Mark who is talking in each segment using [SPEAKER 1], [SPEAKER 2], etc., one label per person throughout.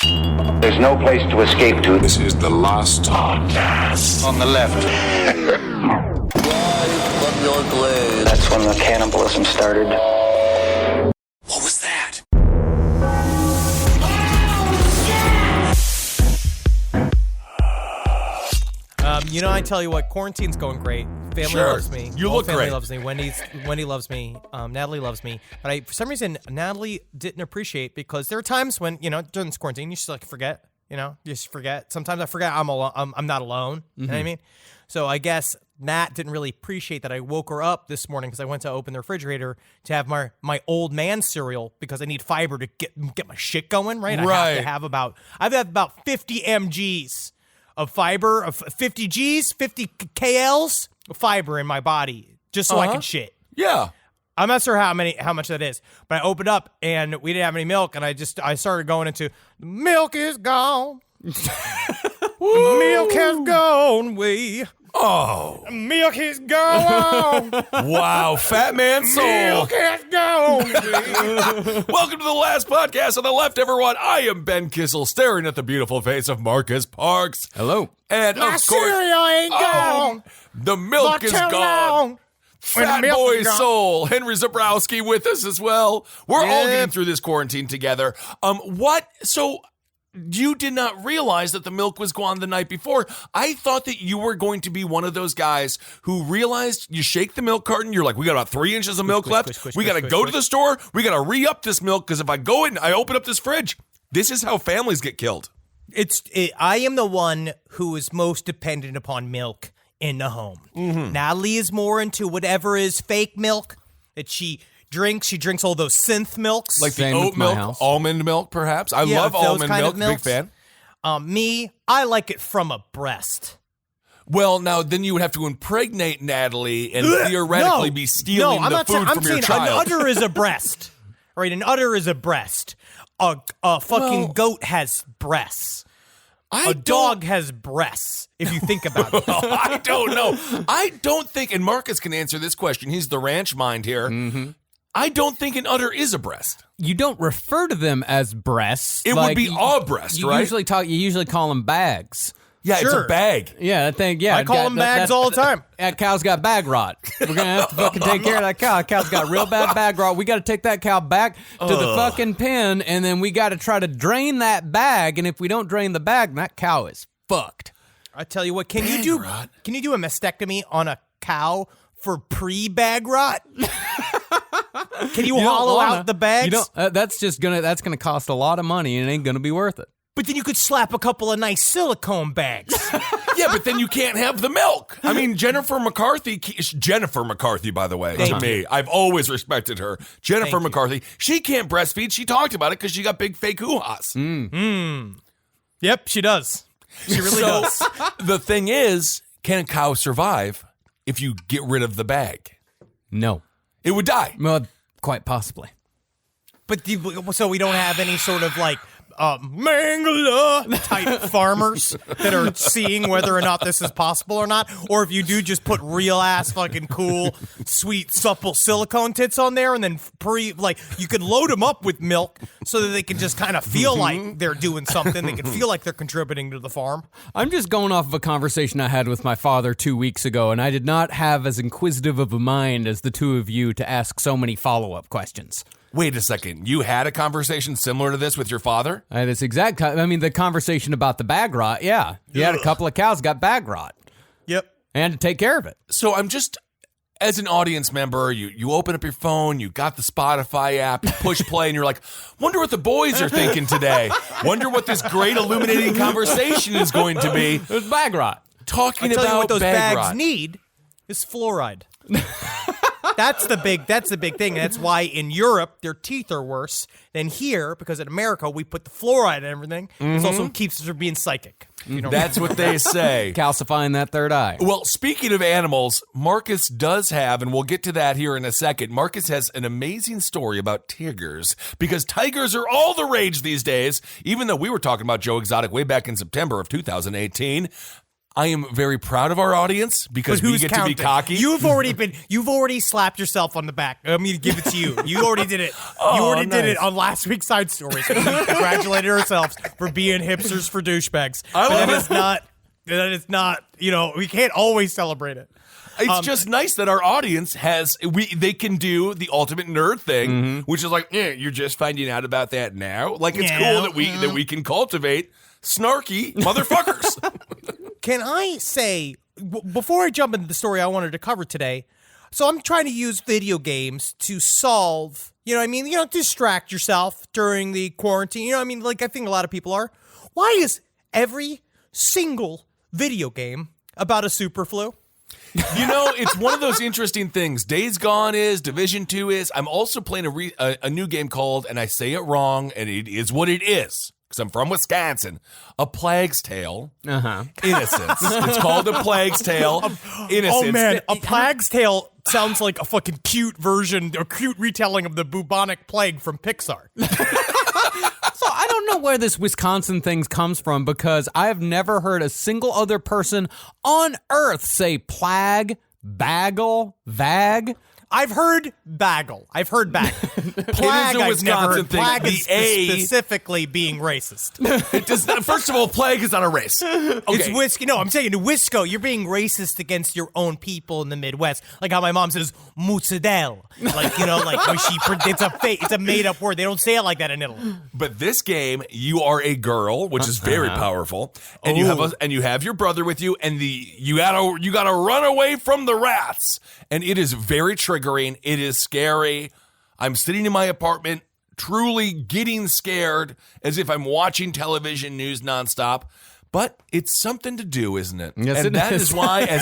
[SPEAKER 1] There's no place to escape to.
[SPEAKER 2] This is the last podcast.
[SPEAKER 1] On the left. That's when the cannibalism started.
[SPEAKER 2] What was that?
[SPEAKER 3] I tell you what, quarantine's going great. Family loves me.
[SPEAKER 4] You look
[SPEAKER 3] family
[SPEAKER 4] great.
[SPEAKER 3] Loves me. Wendy loves me. Natalie loves me. But for some reason, Natalie didn't appreciate, because there are times when, during this quarantine, you just forget. You just forget. Sometimes I forget I'm not alone. You know what I mean? So I guess Nat didn't really appreciate that I woke her up this morning because I went to open the refrigerator to have my old man cereal, because I need fiber to get my shit going, right? I have about 50 mgs of fiber, of 50 Gs, 50 KLs of fiber in my body, just so I can shit.
[SPEAKER 4] Yeah.
[SPEAKER 3] I'm not sure how much that is, but I opened up and we didn't have any milk, and I started going into, milk is gone. Milk has gone away.
[SPEAKER 4] Oh.
[SPEAKER 3] Milk is gone.
[SPEAKER 4] Wow, Fat Man Soul.
[SPEAKER 3] Milk has gone away.
[SPEAKER 4] Welcome to the last podcast on the left, everyone. I am Ben Kissel, staring at the beautiful face of Marcus Parks.
[SPEAKER 5] Hello.
[SPEAKER 4] And
[SPEAKER 3] My
[SPEAKER 4] of course,
[SPEAKER 3] cereal ain't gone.
[SPEAKER 4] the milk is gone. Fat Boy Soul, Henry Zabrowski with us as well. We're all getting through this quarantine together. So you did not realize that the milk was gone the night before. I thought that you were going to be one of those guys who realized you shake the milk carton. You're like, we got about 3 inches of milk left. We got to go to the store. We got to re-up this milk, because if I go in, I open up this fridge. This is how families get killed.
[SPEAKER 3] I am the one who is most dependent upon milk in the home. Natalie is more into whatever is fake milk that she drinks. She drinks all those synth milks.
[SPEAKER 4] Like the oat milk, almond milk, perhaps. I love almond milk. Big fan.
[SPEAKER 3] Me, I like it from a breast.
[SPEAKER 4] Well, now, then you would have to impregnate Natalie and theoretically be stealing the food from your child.
[SPEAKER 3] An udder is a breast. Right, an udder is a breast. A fucking goat has breasts. A dog has breasts, if you think about it.
[SPEAKER 4] I don't know. I don't think, and Marcus can answer this question. He's the ranch mind here. I don't think an udder is a breast.
[SPEAKER 5] You don't refer to them as breasts.
[SPEAKER 4] It would be a breast, right?
[SPEAKER 5] You usually call them bags.
[SPEAKER 4] Yeah,
[SPEAKER 3] sure.
[SPEAKER 4] It's a bag.
[SPEAKER 5] Yeah, I think,
[SPEAKER 3] I call them bags all the time.
[SPEAKER 5] That cow's got bag rot. We're going to have to fucking take care of that cow. That cow's got real bad bag rot. We got to take that cow back to the fucking pen, and then we got to try to drain that bag, and if we don't drain the bag, that cow is fucked.
[SPEAKER 3] I tell you what, can you do a mastectomy on a cow for pre-bag rot? Can you hollow out the bags?
[SPEAKER 5] That's gonna cost a lot of money, and it ain't gonna be worth it.
[SPEAKER 3] But then you could slap a couple of nice silicone bags.
[SPEAKER 4] Yeah, but then you can't have the milk. I mean, Jennifer McCarthy, by the way, to me, I've always respected her. Jennifer McCarthy, she can't breastfeed. She talked about it because she got big fake hoo-has.
[SPEAKER 3] Yep, she does. She really does.
[SPEAKER 4] The thing is, can a cow survive if you get rid of the bag?
[SPEAKER 5] No.
[SPEAKER 4] It would die.
[SPEAKER 5] Well, quite possibly.
[SPEAKER 3] But so we don't have any sort of Mangala type farmers that are seeing whether or not this is possible or not, or if you do, just put real ass fucking cool, sweet, supple silicone tits on there, and then you could load them up with milk so that they can just kind of feel like they're doing something. They can feel like they're contributing to the farm.
[SPEAKER 5] I'm just going off of a conversation I had with my father 2 weeks ago, and I did not have as inquisitive of a mind as the two of you to ask so many follow-up questions.
[SPEAKER 4] Wait a second. You had a conversation similar to this with your father?
[SPEAKER 5] This exact. The conversation about the bag rot. Yeah, you had a couple of cows got bag rot.
[SPEAKER 3] Yep,
[SPEAKER 5] and to take care of it.
[SPEAKER 4] So I'm just, as an audience member, you open up your phone, you got the Spotify app, you push play, and you're like, wonder what the boys are thinking today. Wonder what this great illuminating conversation is going to be.
[SPEAKER 5] There's bag rot.
[SPEAKER 3] Talking about what those bags need is fluoride. That's the big thing. And that's why in Europe, their teeth are worse than here, because in America, we put the fluoride in everything. It also keeps us from being psychic.
[SPEAKER 4] That's what they say.
[SPEAKER 5] Calcifying that third eye.
[SPEAKER 4] Well, speaking of animals, Marcus does have, and we'll get to that here in a second, Marcus has an amazing story about tigers, because tigers are all the rage these days, even though we were talking about Joe Exotic way back in September of 2018. I am very proud of our audience because we get to be cocky.
[SPEAKER 3] You've already slapped yourself on the back. I'm going to give it to you. You already did it. You already did it on last week's Side Stories. We congratulated ourselves for being hipsters for douchebags. That is not, we can't always celebrate it.
[SPEAKER 4] It's just nice that our audience they can do the ultimate nerd thing, which is like, you're just finding out about that now. Like, it's cool that we can cultivate snarky motherfuckers.
[SPEAKER 3] Can I say, before I jump into the story I wanted to cover today, so I'm trying to use video games to solve, distract yourself during the quarantine. Like I think a lot of people are. Why is every single video game about a super flu?
[SPEAKER 4] It's one of those interesting things. Days Gone is, Division 2 is. I'm also playing a new game called, and I say it wrong, and it is what it is, because I'm from Wisconsin, A Plague's Tale. Innocence. It's called A Plague's Tale. Innocence.
[SPEAKER 3] Oh, man. A Plague's Tale sounds like a fucking cute version, a cute retelling of the bubonic plague from Pixar.
[SPEAKER 5] So I don't know where this Wisconsin thing comes from because I have never heard a single other person on earth say plague, bagel, vag.
[SPEAKER 3] I've heard bagel. Plague, I've never heard.
[SPEAKER 4] Thing.
[SPEAKER 3] Plague
[SPEAKER 4] The
[SPEAKER 3] is
[SPEAKER 4] A
[SPEAKER 3] specifically being racist.
[SPEAKER 4] It does. First of all, plague is not a race. Okay.
[SPEAKER 3] It's whiskey. No, I'm saying in Wisco, you're being racist against your own people in the Midwest. Like how my mom says mozzarella. Like when it's a made up word. They don't say it like that in Italy.
[SPEAKER 4] But this game, you are a girl, which is very powerful, and you have your brother with you, and you gotta run away from the rats, and it is very triggering. It is scary. I'm sitting in my apartment, truly getting scared, as if I'm watching television news nonstop. But it's something to do, isn't it?
[SPEAKER 5] Yes,
[SPEAKER 4] and that is why, as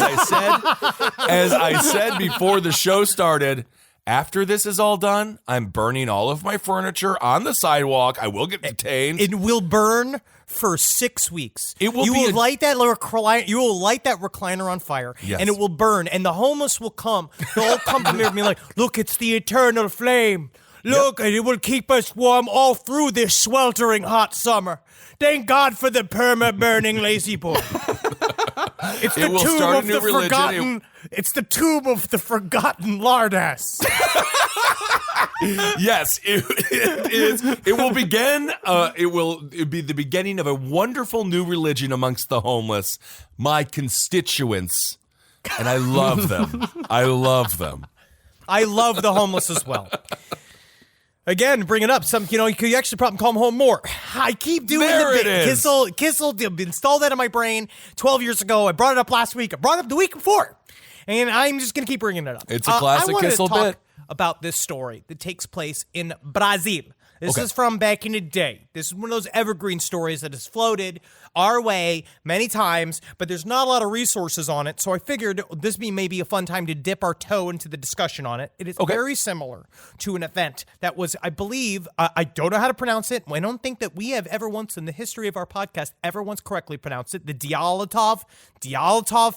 [SPEAKER 4] I said before the show started, after this is all done, I'm burning all of my furniture on the sidewalk. I will get detained.
[SPEAKER 3] It will burn for 6 weeks.
[SPEAKER 4] You
[SPEAKER 3] will light that recliner on fire,
[SPEAKER 4] yes.
[SPEAKER 3] And it will burn. And the homeless will come. They'll all come to me and be like, "Look, it's the eternal flame. Look, and it will keep us warm all through this sweltering hot summer. Thank God for the perma-burning lazy boy." It's the tomb of the forgotten. It's the tomb of the forgotten lardass.
[SPEAKER 4] Yes, it is. It will begin. It will be the beginning of a wonderful new religion amongst the homeless, my constituents, and I love them. I love them.
[SPEAKER 3] I love the homeless as well. Again, bring it up. You could actually probably call them home more. I keep doing
[SPEAKER 4] there
[SPEAKER 3] the
[SPEAKER 4] it is.
[SPEAKER 3] Kissel installed that in my brain 12 years ago. I brought it up last week. I brought it up the week before. And I'm just going to keep bringing it up.
[SPEAKER 4] It's a classic Kissel bit.
[SPEAKER 3] I want to talk about this story that takes place in Brazil. This is from back in the day. This is one of those evergreen stories that has floated our way many times, but there's not a lot of resources on it, so I figured this be maybe a fun time to dip our toe into the discussion on it. It is very similar to an event that was, I believe, I don't know how to pronounce it. I don't think that we have ever once in the history of our podcast ever once correctly pronounced it. The Dyatlov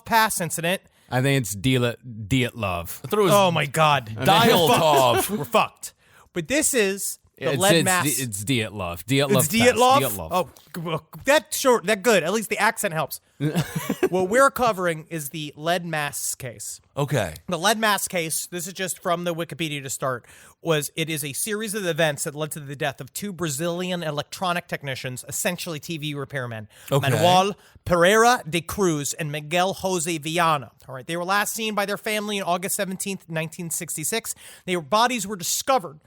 [SPEAKER 3] Pass incident.
[SPEAKER 5] I think it's Dyatlov.
[SPEAKER 4] I thought it was.
[SPEAKER 3] Oh my God.
[SPEAKER 4] Dyatlov.
[SPEAKER 3] We're fucked. But this is the lead mass.
[SPEAKER 5] It's Dyatlov.
[SPEAKER 3] It's Dyatlov? Oh, that's short. That good. At least the accent helps. What we're covering is the lead mass case.
[SPEAKER 4] Okay.
[SPEAKER 3] The lead mass case, this is just from the Wikipedia to start, it is a series of events that led to the death of two Brazilian electronic technicians, essentially TV repairmen, Manuel Pereira de Cruz and Miguel Jose Viana. All right, they were last seen by their family on August 17th, 1966. Their bodies were discovered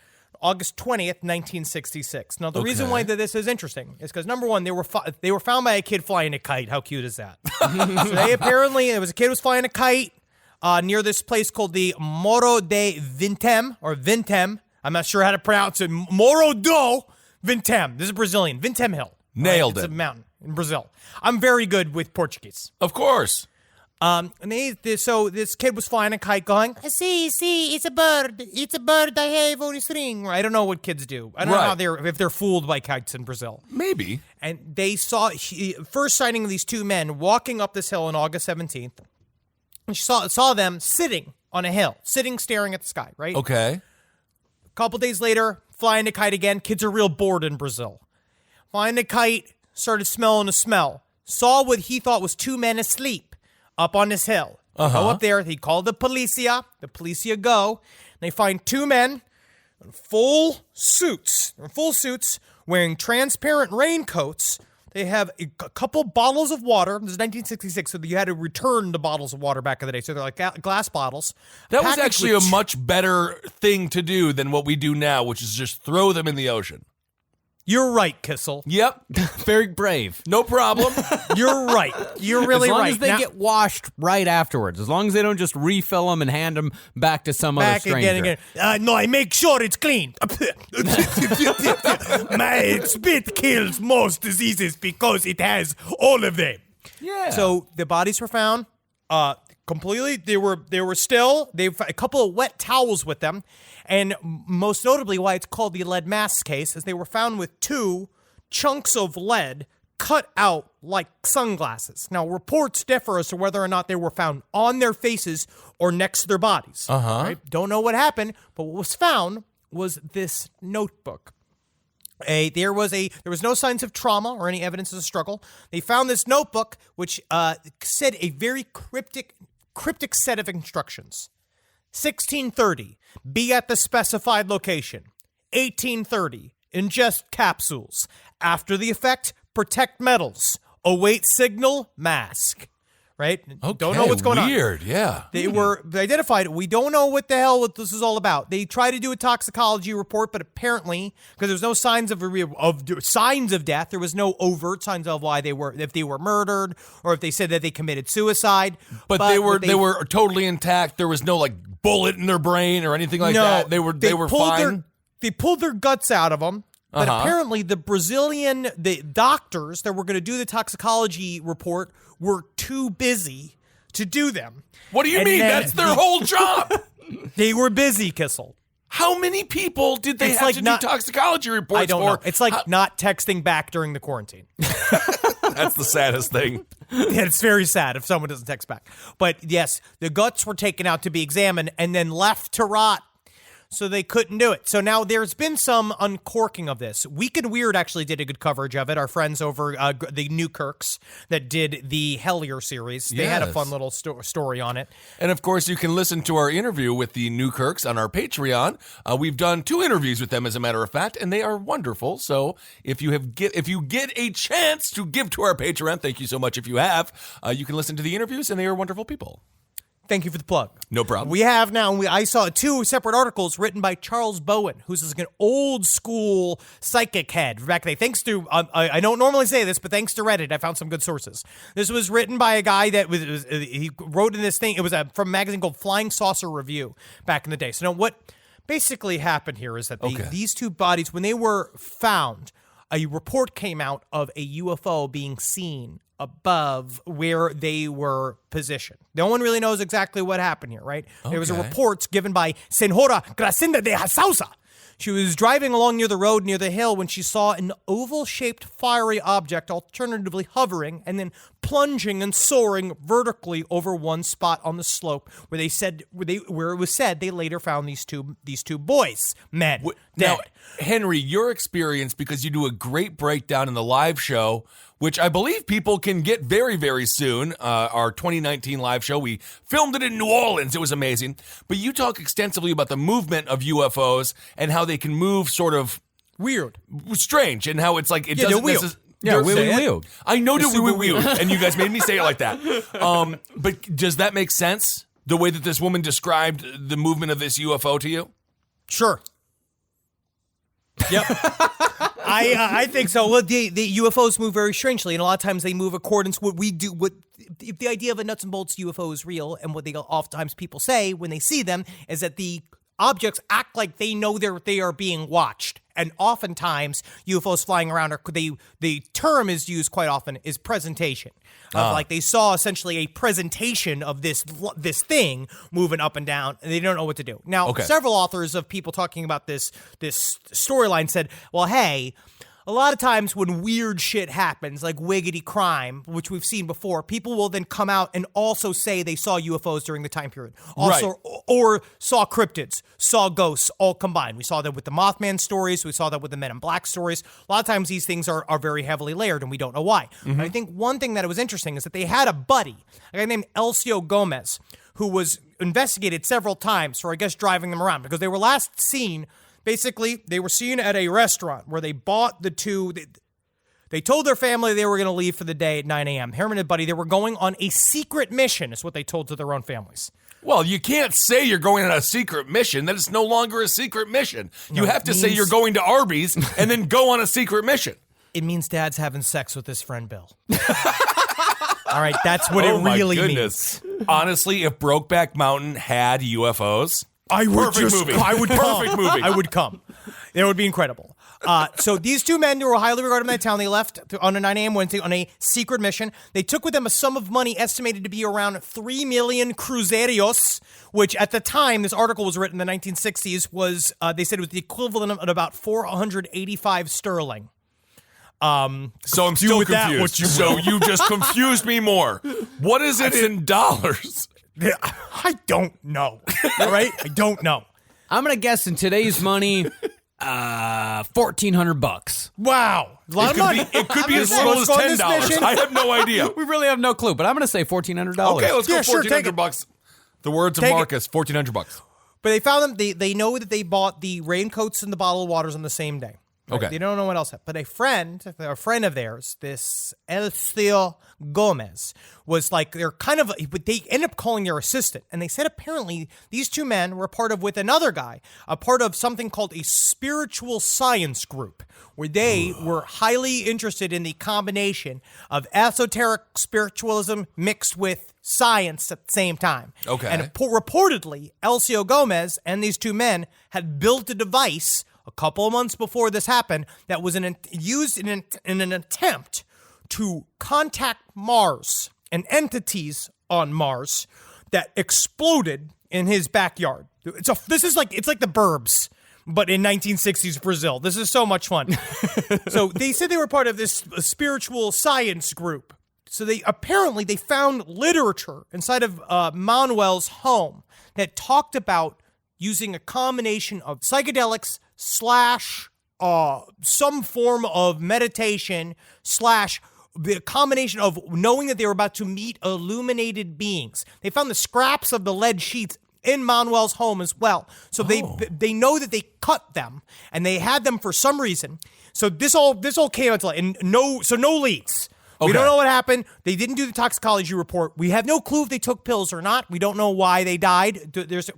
[SPEAKER 3] August 20th, 1966. Now, the reason why this is interesting is because, number one, they were found by a kid flying a kite. How cute is that? There was a kid who was flying a kite near this place called the Morro de Vintem, or Vintem. I'm not sure how to pronounce it. Morro do Vintem. This is Brazilian. Vintem Hill.
[SPEAKER 4] Nailed it.
[SPEAKER 3] It's a mountain in Brazil. I'm very good with Portuguese.
[SPEAKER 4] Of course.
[SPEAKER 3] And so this kid was flying a kite going, see, it's a bird. It's a bird I have on a string. I don't know what kids do. I don't know if they're fooled by kites in Brazil.
[SPEAKER 4] Maybe.
[SPEAKER 3] And they saw, first sighting of these two men walking up this hill on August 17th. And she saw them sitting on a hill, staring at the sky, right?
[SPEAKER 4] Okay.
[SPEAKER 3] A couple days later, flying a kite again. Kids are real bored in Brazil. Flying a kite, started smelling a smell. saw what he thought was two men asleep up on this hill. Go up there. He called the policia. The policia go. They find two men in full suits, wearing transparent raincoats. They have a couple bottles of water. This is 1966, so you had to return the bottles of water back in the day. So they're like glass bottles.
[SPEAKER 4] That was actually a much better thing to do than what we do now, which is just throw them in the ocean.
[SPEAKER 3] You're right, Kissel.
[SPEAKER 4] Yep.
[SPEAKER 5] Very brave.
[SPEAKER 4] No problem.
[SPEAKER 3] You're right. You're really right.
[SPEAKER 5] As long as they get washed right afterwards. As long as they don't just refill them and hand them back to some other stranger.
[SPEAKER 3] Again. No, I make sure it's clean. My spit kills most diseases because it has all of them.
[SPEAKER 4] Yeah.
[SPEAKER 3] So the bodies were found completely. They were still. They've a couple of wet towels with them. And most notably, why it's called the lead mask case is they were found with two chunks of lead cut out like sunglasses. Now, reports differ as to whether or not they were found on their faces or next to their bodies. Right? Don't know what happened, but what was found was this notebook. There was no signs of trauma or any evidence of a struggle. They found this notebook, which said a very cryptic set of instructions. 1630, be at the specified location. 1830, ingest capsules. After the effect, protect metals. Await signal, mask. Right?
[SPEAKER 4] Okay,
[SPEAKER 3] don't know what's going on.
[SPEAKER 4] Weird, yeah.
[SPEAKER 3] They were identified. We don't know what the hell this is all about. They tried to do a toxicology report, but apparently, because there was no signs of death, there was no overt signs of why if they were murdered or if they said that they committed suicide.
[SPEAKER 4] But they were totally intact. There was no like bullet in their brain or anything like that. They were fine.
[SPEAKER 3] They pulled their guts out of them. But apparently the doctors that were going to do the toxicology report were too busy to do them.
[SPEAKER 4] What do you mean? That's their whole job.
[SPEAKER 3] They were busy, Kissel.
[SPEAKER 4] How many people did they have to do toxicology reports for?
[SPEAKER 3] I don't know. It's like not texting back during the quarantine.
[SPEAKER 4] That's the saddest thing.
[SPEAKER 3] Yeah, it's very sad if someone doesn't text back. But yes, the guts were taken out to be examined and then left to rot. So they couldn't do it. So now there's been some uncorking of this. Week and Weird actually did a good coverage of it. Our friends over the Newkirks that did the Hellier series. They had a fun little story on it.
[SPEAKER 4] And of course, you can listen to our interview with the Newkirks on our Patreon. We've done 2 interviews with them, as a matter of fact, and they are wonderful. So if you get a chance to give to our Patreon, thank you so much if you have, you can listen to the interviews, and they are wonderful people.
[SPEAKER 3] Thank you for the plug.
[SPEAKER 4] No problem.
[SPEAKER 3] We have now, I saw 2 separate articles written by Charles Bowen, who's like an old school psychic head. Back then, thanks to, I don't normally say this, but thanks to Reddit, I found some good sources. This was written by a guy that he wrote in this thing, it was from a magazine called Flying Saucer Review back in the day. So now what basically happened here is that these 2 bodies, when they were found, a report came out of a UFO being seen above where they were positioned. No one really knows exactly what happened here, right? Okay. There was a report given by Senhora Gracinda de Sousa. She was driving along near the road near the hill when she saw an oval-shaped fiery object alternatively hovering and then plunging and soaring vertically over one spot on the slope where it was said they later found these two boys, men, dead.
[SPEAKER 4] Now, Henry, your experience, because you do a great breakdown in the live show, which I believe people can get very, very soon, our 2019 live show. We filmed it in New Orleans. It was amazing. But you talk extensively about the movement of UFOs and how they can move sort of
[SPEAKER 3] weird,
[SPEAKER 4] strange, and how it's like it doesn't necessarily.
[SPEAKER 5] Yeah, wheel.
[SPEAKER 4] I know the wheel, and you guys made me say it like that. But does that make sense? The way that this woman described the movement of this UFO to you?
[SPEAKER 3] Sure. Yep. I think so. Well, the UFOs move very strangely, and a lot of times they move according to what we do. If the idea of a nuts and bolts UFO is real, and what they oftentimes people say when they see them is that the objects act like they know they are being watched. And oftentimes, UFOs flying around the term is used quite often is presentation. Like they saw essentially a presentation of this thing moving up and down, and they don't know what to do. Now, several authors of people talking about this storyline said, well, hey, a lot of times when weird shit happens, like wiggity crime, which we've seen before, people will then come out and also say they saw UFOs during the time period. Also, or saw cryptids, saw ghosts, all combined. We saw that with the Mothman stories. We saw that with the Men in Black stories. A lot of times these things are very heavily layered, and we don't know why. But I think one thing that was interesting is that they had a buddy, a guy named Elcio Gomez, who was investigated several times for, I guess, driving them around, because they were last seen. Basically, they were seen at a restaurant where they bought the two. They told their family they were going to leave for the day at 9 a.m. Herman and Buddy, they were going on a secret mission, is what they told to their own families.
[SPEAKER 4] Well, you can't say you're going on a secret mission, that it's no longer a secret mission. You have to say you're going to Arby's and then go on a secret mission.
[SPEAKER 3] It means Dad's having sex with his friend Bill. All right, that's what it really means.
[SPEAKER 4] Honestly, if Brokeback Mountain had UFOs...
[SPEAKER 3] I would
[SPEAKER 4] Perfect movie.
[SPEAKER 3] I would
[SPEAKER 4] Perfect
[SPEAKER 3] come.
[SPEAKER 4] movie.
[SPEAKER 3] I would come. It would be incredible. So these two men who were highly regarded in that town, they left on a 9 a.m. Wednesday on a secret mission. They took with them a sum of money estimated to be around 3 million cruzerios, which at the time this article was written in the 1960s was, they said it was the equivalent of about 485 sterling.
[SPEAKER 4] So I'm still confused. So you just confused me more. What is it in dollars?
[SPEAKER 3] I don't know. All right? I don't know.
[SPEAKER 5] I'm going to guess in today's money, $1,400.
[SPEAKER 3] Wow. A lot of money.
[SPEAKER 4] It could be as little as $10. I have no idea.
[SPEAKER 5] We really have no clue, but I'm going to say $1,400.
[SPEAKER 4] Okay, let's go
[SPEAKER 3] sure, take
[SPEAKER 4] $1,400. The words of
[SPEAKER 3] Take
[SPEAKER 4] Marcus, $1,400.
[SPEAKER 3] But they found them. They know that they bought the raincoats and the bottle of waters on the same day. Right?
[SPEAKER 4] Okay.
[SPEAKER 3] They don't know what else happened. But a friend of theirs, this Elcio Gomez, was like, they ended up calling their assistant. And they said apparently these two men were part of, with another guy, a part of something called a spiritual science group, where they were highly interested in the combination of esoteric spiritualism mixed with science at the same time.
[SPEAKER 4] Okay.
[SPEAKER 3] And reportedly, Elcio Gomez and these two men had built a device a couple of months before this happened that was used in an attempt to contact Mars and entities on Mars that exploded in his backyard. It's like the Burbs, but in 1960s Brazil. This is so much fun. So they said they were part of this spiritual science group. So they found literature inside of Manuel's home that talked about using a combination of psychedelics / some form of meditation / the combination of knowing that they were about to meet illuminated beings. They found the scraps of the lead sheets in Manuel's home as well. So they know that they cut them and they had them for some reason. So this all came out to light, and no leads. Okay. We don't know what happened. They didn't do the toxicology report. We have no clue if they took pills or not. We don't know why they died.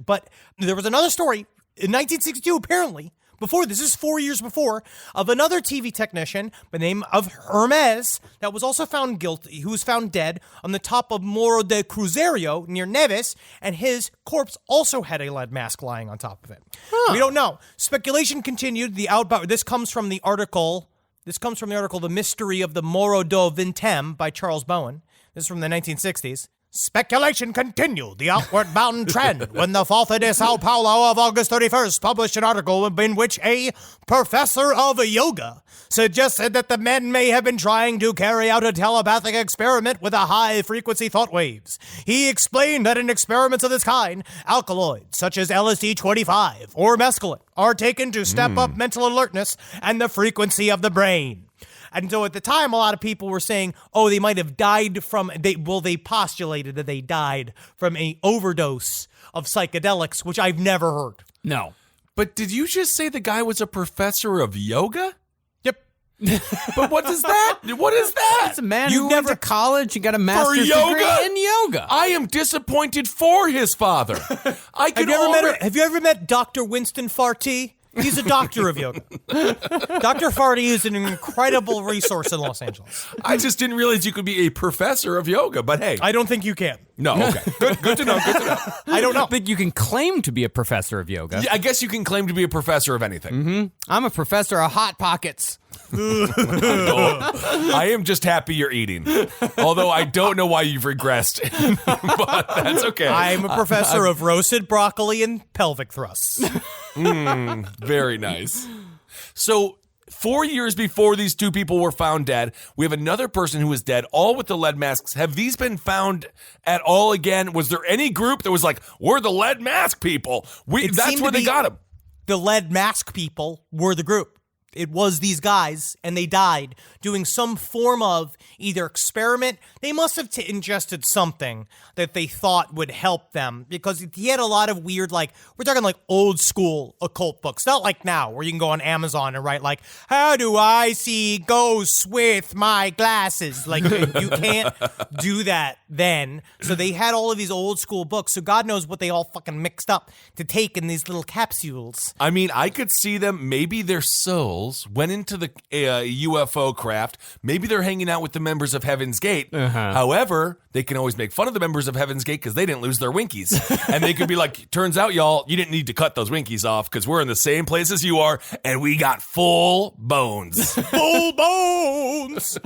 [SPEAKER 3] But there was another story in 1962, apparently, before this is 4 years before, of another TV technician by the name of Hermes that was also found guilty, who was found dead on the top of Morro de Cruzeiro near Neves, and his corpse also had a lead mask lying on top of it. We don't know. Speculation continued. This comes from the article, The Mystery of the Morro do Vintem by Charles Bowen. This is from the 1960s. Speculation continued the outward bound trend when the Falta de Sao Paulo of August 31st published an article in which a professor of yoga suggested that the men may have been trying to carry out a telepathic experiment with a high-frequency thought waves. He explained that in experiments of this kind, alkaloids such as LSD-25 or mescaline are taken to step up mental alertness and the frequency of the brain. And so at the time, a lot of people were saying, oh, they might have died from, they postulated that they died from an overdose of psychedelics, which I've never heard.
[SPEAKER 5] No.
[SPEAKER 4] But did you just say the guy was a professor of yoga?
[SPEAKER 3] Yep.
[SPEAKER 4] But what is that? What is that?
[SPEAKER 5] It's a man who went to college and got a master's degree in yoga.
[SPEAKER 4] I am disappointed for his father. Have
[SPEAKER 3] you ever met Dr. Winston Farty? He's a doctor of yoga. Dr. Farty is an incredible resource in Los Angeles.
[SPEAKER 4] I just didn't realize you could be a professor of yoga, but hey.
[SPEAKER 3] I don't think you can.
[SPEAKER 4] No, okay. Good to know,
[SPEAKER 3] I don't know.
[SPEAKER 5] I think you can claim to be a professor of yoga.
[SPEAKER 4] Yeah, I guess you can claim to be a professor of anything.
[SPEAKER 5] Mm-hmm. I'm a professor of Hot Pockets.
[SPEAKER 4] I am just happy you're eating. Although I don't know why you've regressed, but that's okay.
[SPEAKER 3] I'm a professor of roasted broccoli and pelvic thrusts.
[SPEAKER 4] Very nice. So 4 years before these two people were found dead, we have another person who was dead, all with the lead masks. Have these been found at all again? Was there any group that was like, we're the lead mask people? That's where they got them.
[SPEAKER 3] The lead mask people were the group. It was these guys, and they died doing some form of either experiment. They must have ingested something that they thought would help them, because he had a lot of weird, like, we're talking like old school occult books, not like now where you can go on Amazon and write like, how do I see ghosts with my glasses? Like, you can't do that then. So they had all of these old school books. So God knows what they all fucking mixed up to take in these little capsules.
[SPEAKER 4] I mean, I could see them, maybe their souls went into the UFO craft. Maybe they're hanging out with the members of Heaven's Gate. However, they can always make fun of the members of Heaven's Gate because they didn't lose their winkies. And they could be like, turns out, y'all, you didn't need to cut those winkies off because we're in the same place as you are, and we got full bones.
[SPEAKER 3] Full bones!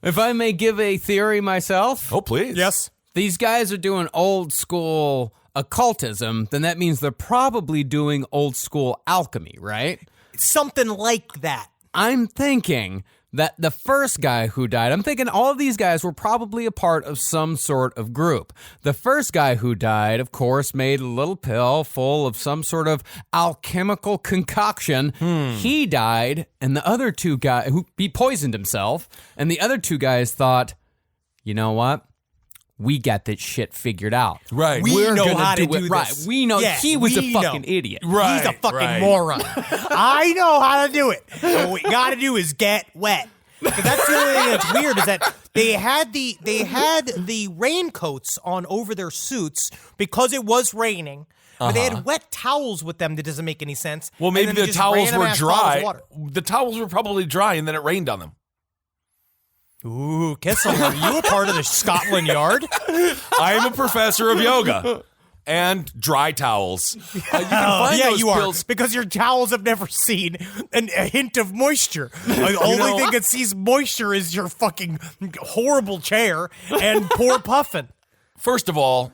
[SPEAKER 5] If I may give a theory myself.
[SPEAKER 4] Oh, please.
[SPEAKER 3] Yes.
[SPEAKER 5] These guys are doing old school occultism, then that means they're probably doing old school alchemy, right?
[SPEAKER 3] Something like that.
[SPEAKER 5] I'm thinking that the first guy who died, I'm thinking all of these guys were probably a part of some sort of group. The first guy who died, of course, made a little pill full of some sort of alchemical concoction. He died, and the other two guys, he poisoned himself, and the other two guys thought, you know what? We got this shit figured out.
[SPEAKER 4] Right.
[SPEAKER 3] We know how to do
[SPEAKER 5] it right.
[SPEAKER 3] this.
[SPEAKER 5] We know he was a
[SPEAKER 3] we
[SPEAKER 5] fucking
[SPEAKER 3] know.
[SPEAKER 5] idiot.
[SPEAKER 4] Right.
[SPEAKER 3] He's a fucking
[SPEAKER 4] right.
[SPEAKER 3] moron. I know how to do it. And what we got to do is get wet. Because that's the only thing that's weird is that they had the raincoats on over their suits because it was raining. But they had wet towels with them that doesn't make any sense.
[SPEAKER 4] Well, maybe
[SPEAKER 3] And then
[SPEAKER 4] the
[SPEAKER 3] just
[SPEAKER 4] towels
[SPEAKER 3] random
[SPEAKER 4] were
[SPEAKER 3] ass bottles of
[SPEAKER 4] dry.
[SPEAKER 3] water.
[SPEAKER 4] The towels were probably dry, and then it rained on them.
[SPEAKER 3] Ooh, Kissel, are you a part of the Scotland Yard?
[SPEAKER 4] I am a professor of yoga and dry towels. You can find
[SPEAKER 3] Yeah,
[SPEAKER 4] those
[SPEAKER 3] you
[SPEAKER 4] pills.
[SPEAKER 3] are. Because your towels have never seen a hint of moisture. The only thing that sees moisture is your fucking horrible chair and poor Puffin.
[SPEAKER 4] First of all,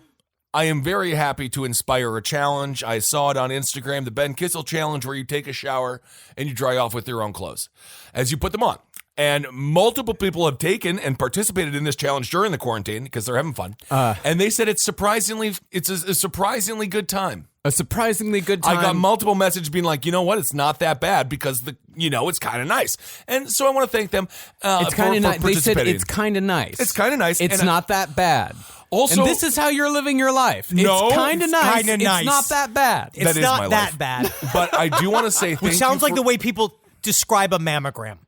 [SPEAKER 4] I am very happy to inspire a challenge. I saw it on Instagram, the Ben Kissel Challenge, where you take a shower and you dry off with your own clothes as you put them on. And multiple people have taken and participated in this challenge during the quarantine because they're having fun. And they said it's a surprisingly good time.
[SPEAKER 5] A surprisingly good time.
[SPEAKER 4] I got multiple messages being like, you know what, it's not that bad because it's kind of nice. And so I want to thank them
[SPEAKER 5] It's kind of nice. They said
[SPEAKER 4] participating.
[SPEAKER 5] it's kind of nice.
[SPEAKER 4] It's kind of nice.
[SPEAKER 5] It's
[SPEAKER 4] And
[SPEAKER 5] not that bad.
[SPEAKER 4] Also,
[SPEAKER 5] and this is how you're living your life.
[SPEAKER 4] No,
[SPEAKER 5] it's kind of nice.
[SPEAKER 3] kinda nice.
[SPEAKER 5] It's not that bad.
[SPEAKER 3] It's
[SPEAKER 4] is
[SPEAKER 3] not
[SPEAKER 4] my
[SPEAKER 3] that
[SPEAKER 4] life.
[SPEAKER 3] bad.
[SPEAKER 4] But I do want to say thank you.
[SPEAKER 3] Which sounds like
[SPEAKER 4] for-
[SPEAKER 3] the way people describe a mammogram.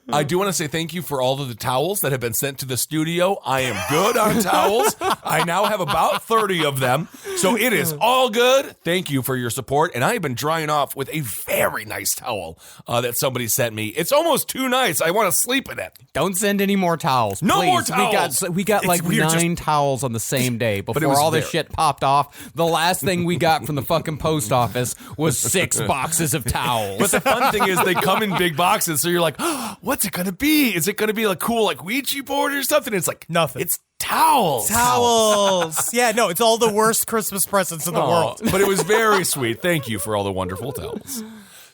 [SPEAKER 4] I do want to say thank you for all of the towels that have been sent to the studio. I am good on towels. I now have about 30 of them. So it is all good. Thank you for your support. And I have been drying off with a very nice towel that somebody sent me. It's almost too nice. I want to sleep in it.
[SPEAKER 5] Don't send any more towels.
[SPEAKER 4] No
[SPEAKER 5] please.
[SPEAKER 4] more towels.
[SPEAKER 5] We got
[SPEAKER 3] It's
[SPEAKER 5] like
[SPEAKER 3] weird,
[SPEAKER 5] 9 towels on the same day
[SPEAKER 4] it
[SPEAKER 5] before
[SPEAKER 4] was
[SPEAKER 5] all this
[SPEAKER 4] very-
[SPEAKER 5] shit popped off. The last thing we got from the fucking post office was 6 boxes of towels.
[SPEAKER 4] But the fun thing is they come in big boxes. So you're like, oh, what's it going to be? Is it going to be like cool like Ouija board or something? It's like,
[SPEAKER 3] Nothing.
[SPEAKER 4] It's towels.
[SPEAKER 3] Towels. Yeah, no, it's all the worst Christmas presents in the world.
[SPEAKER 4] But it was very sweet. Thank you for all the wonderful towels.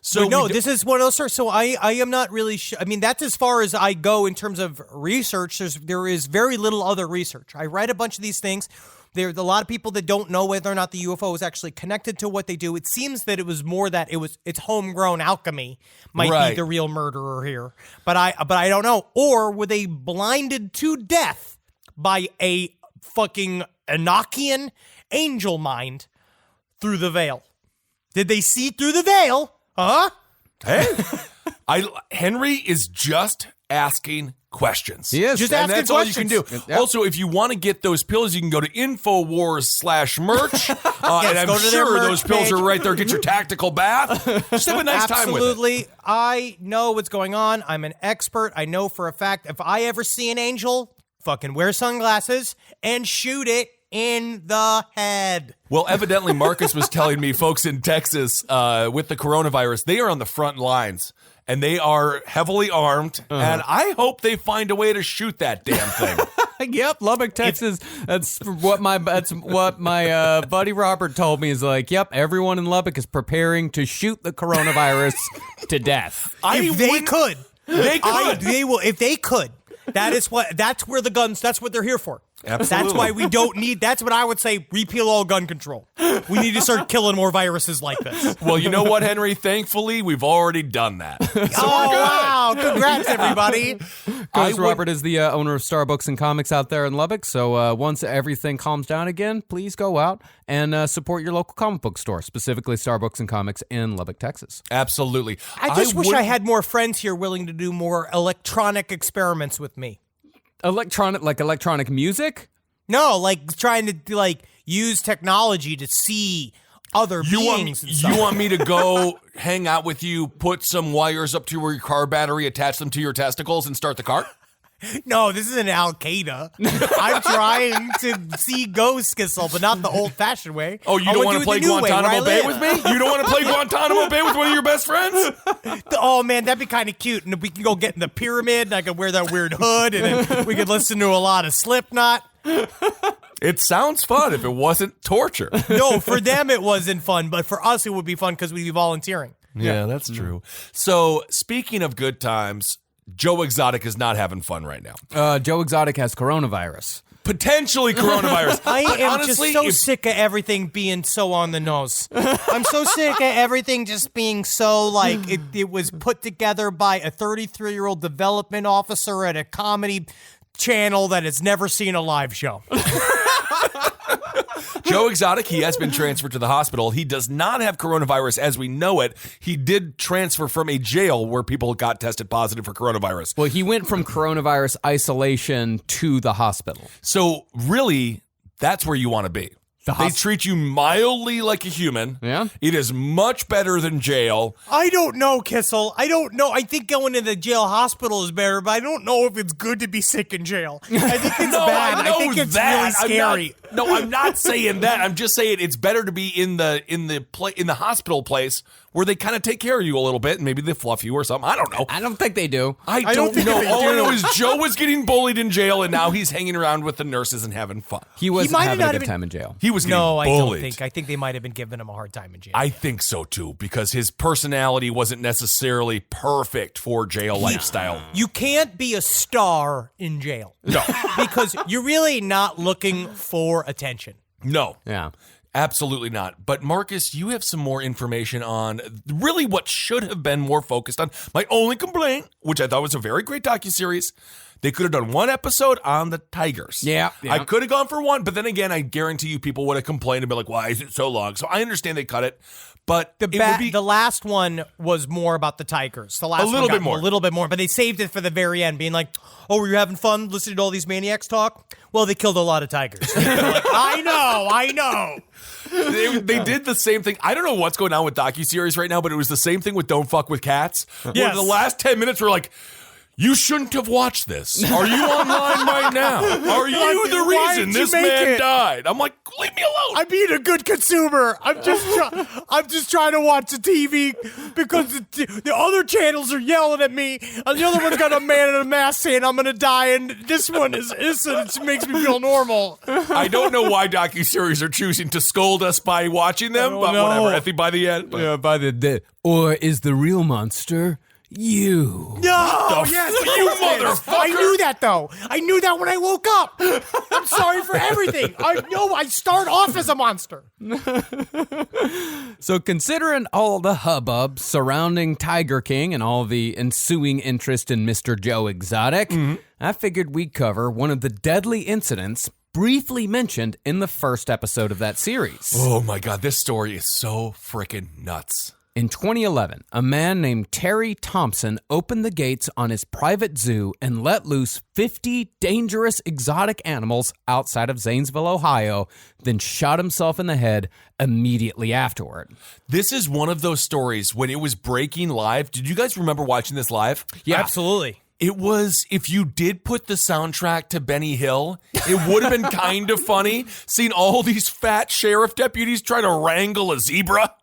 [SPEAKER 4] So
[SPEAKER 3] But no,
[SPEAKER 4] we
[SPEAKER 3] this is one of those stories. So I am not really I mean, that's as far as I go in terms of research. There is very little other research. I read a bunch of these things. There's a lot of people that don't know whether or not the UFO is actually connected to what they do. It seems that it was more that it's homegrown alchemy might
[SPEAKER 4] Right.
[SPEAKER 3] be the real murderer here. But I don't know. Or were they blinded to death by a fucking Enochian angel mind through the veil? Did they see through the veil? Huh?
[SPEAKER 4] Hey, Henry is just asking questions.
[SPEAKER 5] He is.
[SPEAKER 3] Just
[SPEAKER 4] And
[SPEAKER 3] asking
[SPEAKER 4] that's all you can do.
[SPEAKER 3] questions.
[SPEAKER 5] Yep.
[SPEAKER 4] Also, if you want to get those pills, you can go to InfoWars/merch. And I'm
[SPEAKER 3] go to their
[SPEAKER 4] sure
[SPEAKER 3] merch
[SPEAKER 4] those pills
[SPEAKER 3] page.
[SPEAKER 4] are right there. Get your tactical bath. Just have a nice time with it.
[SPEAKER 3] Absolutely. I know what's going on. I'm an expert. I know for a fact if I ever see an angel, fucking wear sunglasses and shoot it in the head.
[SPEAKER 4] Well, evidently, Marcus was telling me folks in Texas with the coronavirus, they are on the front lines. And they are heavily armed, and I hope they find a way to shoot that damn thing.
[SPEAKER 5] Yep, Lubbock, Texas. That's what my buddy Robert told me. Is like, yep, everyone in Lubbock is preparing to shoot the coronavirus to death.
[SPEAKER 3] If they could,
[SPEAKER 4] they
[SPEAKER 3] will. If they could, that's where the guns. That's what they're here for.
[SPEAKER 4] Absolutely.
[SPEAKER 3] That's why we don't need. That's what I would say. Repeal all gun control. We need to start killing more viruses like this.
[SPEAKER 4] Well, you know what, Henry? Thankfully, we've already done that.
[SPEAKER 3] Wow! Congrats, everybody.
[SPEAKER 5] Because Robert is the owner of Starbucks and Comics out there in Lubbock. So once everything calms down again, please go out and support your local comic book store, specifically Starbucks and Comics in Lubbock, Texas.
[SPEAKER 4] Absolutely.
[SPEAKER 3] I just wish I had more friends here willing to do more electronic experiments with me.
[SPEAKER 5] Electronic music?
[SPEAKER 3] No, like trying to use technology to see other beings and stuff.
[SPEAKER 4] You want me to go hang out with you, put some wires up to your car battery, attach them to your testicles, and start the car?
[SPEAKER 3] No, this isn't Al Qaeda. I'm trying to see ghosts, Kissel, but not the old-fashioned way.
[SPEAKER 4] Oh, you don't want to play Guantanamo Bay with me? You don't want to play Guantanamo Bay with one of your best friends?
[SPEAKER 3] Oh, man, that'd be kind of cute. And we can go get in the pyramid, and I could wear that weird hood, and then we could listen to a lot of Slipknot.
[SPEAKER 4] It sounds fun if it wasn't torture.
[SPEAKER 3] No, for them it wasn't fun, but for us it would be fun because we'd be volunteering.
[SPEAKER 4] Yeah, that's true. So, speaking of good times, Joe Exotic is not having fun right now.
[SPEAKER 5] Joe Exotic has coronavirus.
[SPEAKER 4] Potentially coronavirus.
[SPEAKER 3] I am
[SPEAKER 4] honestly,
[SPEAKER 3] just so sick of everything being so on the nose. I'm so sick of everything just being so like it was put together by a 33-year-old development officer at a comedy channel that has never seen a live show.
[SPEAKER 4] Joe Exotic, he has been transferred to the hospital. He does not have coronavirus as we know it. He did transfer from a jail where people got tested positive for coronavirus.
[SPEAKER 5] Well, he went from coronavirus isolation to the hospital.
[SPEAKER 4] So really, that's where you want to be. They treat you mildly like a human.
[SPEAKER 5] Yeah.
[SPEAKER 4] It is much better than jail.
[SPEAKER 3] I don't know, Kissel. I don't know. I think going to the jail hospital is better, but I don't know if it's good to be sick in jail. I think it's bad. I think it's really scary.
[SPEAKER 4] I'm not saying that. I'm just saying it's better to be in the hospital place where they kind of take care of you a little bit and maybe they fluff you or something. I don't know.
[SPEAKER 5] I don't think they do.
[SPEAKER 4] I don't know. All I know is Joe was getting bullied in jail and now he's hanging around with the nurses and having fun.
[SPEAKER 5] He wasn't having a good time in jail.
[SPEAKER 4] He was getting bullied.
[SPEAKER 3] I don't think. I think they might have been giving him a hard time in jail.
[SPEAKER 4] I think so too, because his personality wasn't necessarily perfect for jail lifestyle.
[SPEAKER 3] You can't be a star in jail.
[SPEAKER 4] No.
[SPEAKER 3] Because you're really not looking for attention.
[SPEAKER 4] No.
[SPEAKER 5] Yeah.
[SPEAKER 4] Absolutely not. But Marcus, you have some more information on really what should have been more focused on. My only complaint, which I thought was a very great docuseries, they could have done one episode on the tigers.
[SPEAKER 5] Yeah.
[SPEAKER 4] I could have gone for one, but then again, I guarantee you people would have complained and be like, why is it so long? So I understand they cut it. But
[SPEAKER 3] the last one was more about the tigers. The last
[SPEAKER 4] a little bit more,
[SPEAKER 3] but they saved it for the very end, being like, "Oh, were you having fun listening to all these maniacs talk?" Well, they killed a lot of tigers. Like, I know.
[SPEAKER 4] They did the same thing. I don't know what's going on with docuseries right now, but it was the same thing with Don't Fuck with Cats.
[SPEAKER 3] Yes.
[SPEAKER 4] Where the last 10 minutes were like, you shouldn't have watched this. Are you online right now? Are you the reason this man died? I'm like, leave me alone.
[SPEAKER 3] I'm being a good consumer. I'm just trying to watch the TV because the other channels are yelling at me, and the other one's got a man in a mask saying I'm gonna die, and this one is innocent. It makes me feel normal.
[SPEAKER 4] I don't know why docuseries are choosing to scold us by watching them, but whatever. I think by the end.
[SPEAKER 5] Yeah, by the or is the real monster you?
[SPEAKER 3] No, yes,
[SPEAKER 4] you motherfucker!
[SPEAKER 3] I knew that though. I knew that when I woke up. I'm sorry for everything. I know I start off as a monster.
[SPEAKER 5] So considering all the hubbub surrounding Tiger King and all the ensuing interest in Mr. Joe Exotic, I figured we'd cover one of the deadly incidents briefly mentioned in the first episode of that series.
[SPEAKER 4] Oh my God, this story is so freaking nuts.
[SPEAKER 5] In 2011, a man named Terry Thompson opened the gates on his private zoo and let loose 50 dangerous exotic animals outside of Zanesville, Ohio, then shot himself in the head immediately afterward.
[SPEAKER 4] This is one of those stories when it was breaking live. Did you guys remember watching this live?
[SPEAKER 3] Yeah, absolutely.
[SPEAKER 4] It was, if you did put the soundtrack to Benny Hill, it would have been kind of funny seeing all these fat sheriff deputies try to wrangle a zebra.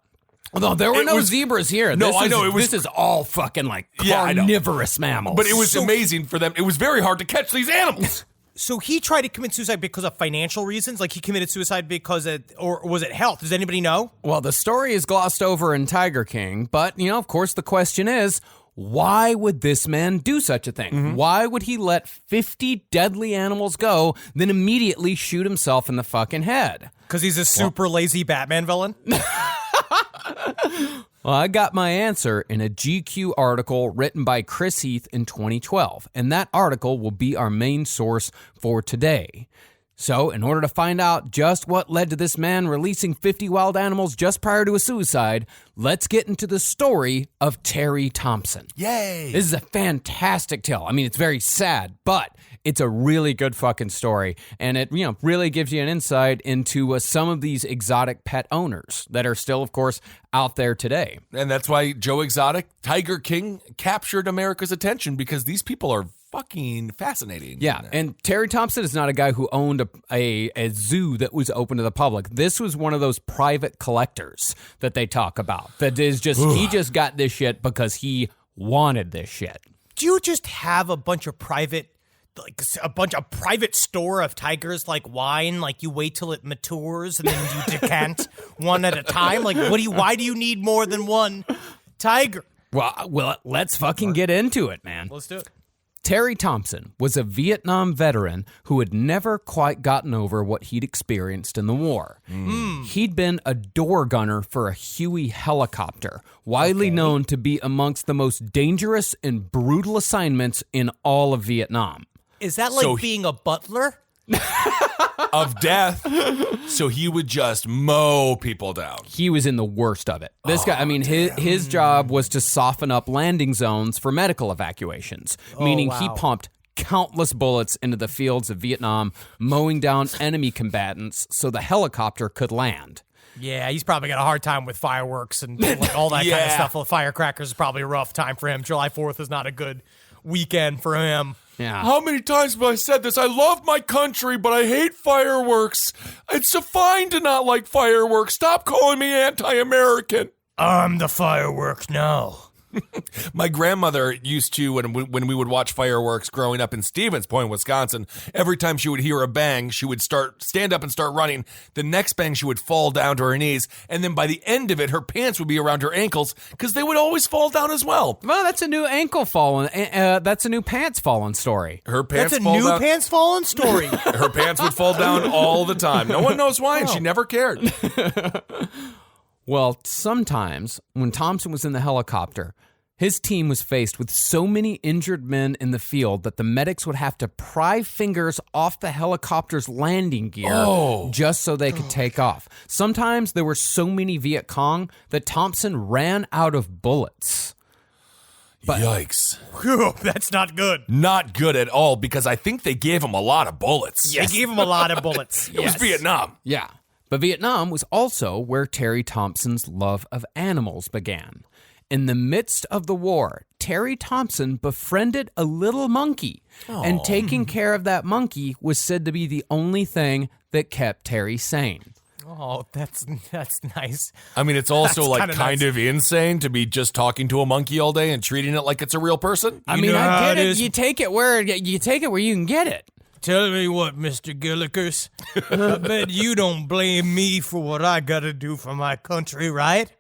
[SPEAKER 5] No, there were no zebras here. This is all fucking like carnivorous mammals.
[SPEAKER 4] But it was amazing for them. It was very hard to catch these animals.
[SPEAKER 3] So he tried to commit suicide because of financial reasons? Like he committed suicide because or was it health? Does anybody know?
[SPEAKER 5] Well, the story is glossed over in Tiger King, but, of course, the question is, why would this man do such a thing?
[SPEAKER 3] Mm-hmm.
[SPEAKER 5] Why would he let 50 deadly animals go, then immediately shoot himself in the fucking head?
[SPEAKER 3] Because he's a super lazy Batman villain?
[SPEAKER 5] Well, I got my answer in a GQ article written by Chris Heath in 2012, and that article will be our main source for today. So, in order to find out just what led to this man releasing 50 wild animals just prior to a suicide, let's get into the story of Terry Thompson.
[SPEAKER 4] Yay!
[SPEAKER 5] This is a fantastic tale. I mean, it's very sad, but it's a really good fucking story. And it, really gives you an insight into some of these exotic pet owners that are still, of course, out there today.
[SPEAKER 4] And that's why Joe Exotic, Tiger King, captured America's attention, because these people are fucking fascinating.
[SPEAKER 5] Yeah, and Terry Thompson is not a guy who owned a zoo that was open to the public. This was one of those private collectors that they talk about. That is just, he just got this shit because he wanted this shit.
[SPEAKER 3] Do you just have a bunch of private store of tigers like wine? Like you wait till it matures and then you decant one at a time? Like why do you need more than one tiger?
[SPEAKER 5] Well, let's fucking get into it, man.
[SPEAKER 3] Let's do it.
[SPEAKER 5] Terry Thompson was a Vietnam veteran who had never quite gotten over what he'd experienced in the war. He'd been a door gunner for a Huey helicopter, widely known to be amongst the most dangerous and brutal assignments in all of Vietnam.
[SPEAKER 3] Is that like being a butler?
[SPEAKER 4] Of death, so he would just mow people down.
[SPEAKER 5] He was in the worst of it. This guy, I mean, his job was to soften up landing zones for medical evacuations, meaning he pumped countless bullets into the fields of Vietnam, mowing down enemy combatants so the helicopter could land.
[SPEAKER 3] Yeah, he's probably got a hard time with fireworks and like all that kind of stuff. Well, firecrackers is probably a rough time for him. July 4th is not a good weekend for him.
[SPEAKER 5] Yeah.
[SPEAKER 4] How many times have I said this? I love my country, but I hate fireworks. It's fine to not like fireworks. Stop calling me anti-American.
[SPEAKER 3] I'm the fireworks now.
[SPEAKER 4] My grandmother used to, when we would watch fireworks growing up in Stevens Point, Wisconsin, every time she would hear a bang, she would stand up and start running. The next bang, she would fall down to her knees. And then by the end of it, her pants would be around her ankles because they would always fall down as well.
[SPEAKER 5] Well, that's a new ankle falling. That's a new pants falling story.
[SPEAKER 4] Her pants
[SPEAKER 3] That's a
[SPEAKER 4] fall
[SPEAKER 3] new
[SPEAKER 4] down.
[SPEAKER 3] pants falling story.
[SPEAKER 4] Her pants would fall down all the time. No one knows why, and she never cared.
[SPEAKER 5] Well, sometimes when Thompson was in the helicopter, his team was faced with so many injured men in the field that the medics would have to pry fingers off the helicopter's landing gear just so they could take off. Sometimes there were so many Viet Cong that Thompson ran out of bullets.
[SPEAKER 4] Yikes.
[SPEAKER 3] Whew, that's not good.
[SPEAKER 4] Not good at all, because I think they gave him a lot of bullets.
[SPEAKER 3] They gave him a lot of bullets.
[SPEAKER 4] It was Vietnam.
[SPEAKER 5] Yeah. But Vietnam was also where Terry Thompson's love of animals began. In the midst of the war, Terry Thompson befriended a little monkey, and taking care of that monkey was said to be the only thing that kept Terry sane.
[SPEAKER 3] Oh, that's nice.
[SPEAKER 4] I mean, it's also
[SPEAKER 3] That's
[SPEAKER 4] kind
[SPEAKER 3] kinda
[SPEAKER 4] of insane to be just talking to a monkey all day and treating it like it's a real person.
[SPEAKER 5] I mean,
[SPEAKER 3] know how
[SPEAKER 5] I get
[SPEAKER 3] it
[SPEAKER 5] it.
[SPEAKER 3] is.
[SPEAKER 5] You take it where you can get it.
[SPEAKER 3] Tell me what, Mr. Gillikers. I bet you don't blame me for what I gotta do for my country, right?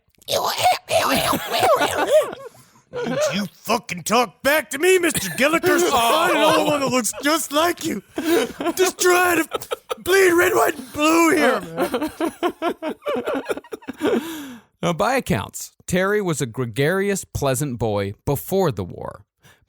[SPEAKER 3] Don't you fucking talk back to me, Mr. Gillikers. I know one that looks just like you. Just trying to bleed red, white, and blue here, man.
[SPEAKER 5] Now, by accounts, Terry was a gregarious, pleasant boy before the war.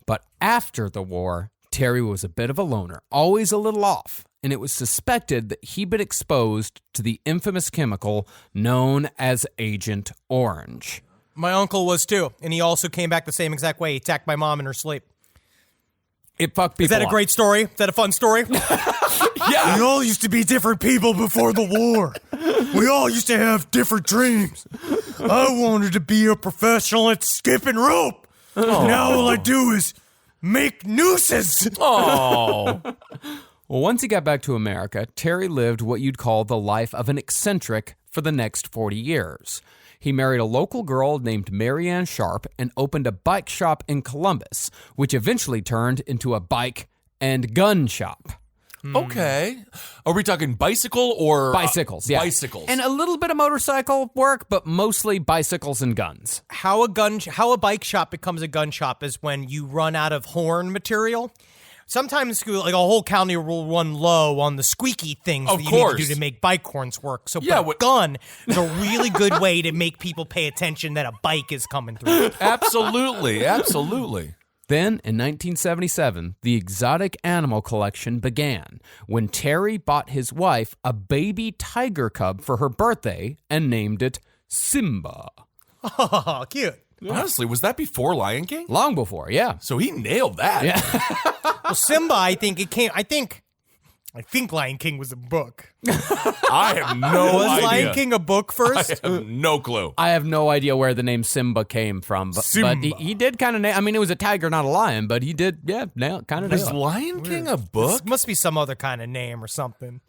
[SPEAKER 5] But after the war, Terry was a bit of a loner, always a little off, and it was suspected that he'd been exposed to the infamous chemical known as Agent Orange.
[SPEAKER 3] My uncle was too, and he also came back the same exact way. He attacked my mom in her sleep.
[SPEAKER 5] It fucked people
[SPEAKER 3] Is that a
[SPEAKER 5] up.
[SPEAKER 3] great story? Is that a fun story?
[SPEAKER 4] Yeah.
[SPEAKER 3] We all used to be different people before the war. We all used to have different dreams. I wanted to be a professional at skipping rope. Now all I do is make nooses.
[SPEAKER 4] Oh.
[SPEAKER 5] Well, once he got back to America, Terry lived what you'd call the life of an eccentric for the next 40 years. He married a local girl named Marianne Sharp and opened a bike shop in Columbus, which eventually turned into a bike and gun shop.
[SPEAKER 4] Okay. Are we talking bicycle or
[SPEAKER 5] Bicycles, yeah.
[SPEAKER 4] Bicycles.
[SPEAKER 5] And a little bit of motorcycle work, but mostly bicycles and guns.
[SPEAKER 3] How a bike shop becomes a gun shop is when you run out of horn material. Sometimes, like, a whole county will run low on the squeaky things
[SPEAKER 4] Of
[SPEAKER 3] that you
[SPEAKER 4] course.
[SPEAKER 3] need to do to make bike horns work. So,
[SPEAKER 4] Yeah,
[SPEAKER 3] a gun is a really good way to make people pay attention that a bike is coming through.
[SPEAKER 4] Absolutely. Absolutely.
[SPEAKER 5] Then, in 1977, the exotic animal collection began when Terry bought his wife a baby tiger cub for her birthday and named it Simba.
[SPEAKER 3] Oh, cute.
[SPEAKER 4] Honestly, was that before Lion King?
[SPEAKER 5] Long before, yeah.
[SPEAKER 4] So he nailed that.
[SPEAKER 5] Yeah.
[SPEAKER 3] Well, Simba, I think Lion King was a book.
[SPEAKER 4] I have no
[SPEAKER 3] Was
[SPEAKER 4] idea.
[SPEAKER 3] Lion King a book first?
[SPEAKER 4] I have no clue.
[SPEAKER 5] I have no idea where the name Simba came from, but he did kind of nail. I mean, it was a tiger, not a lion, but he did, kind of
[SPEAKER 4] Is
[SPEAKER 5] nail it.
[SPEAKER 4] Lion King a book?
[SPEAKER 3] This must be some other kind of name or something.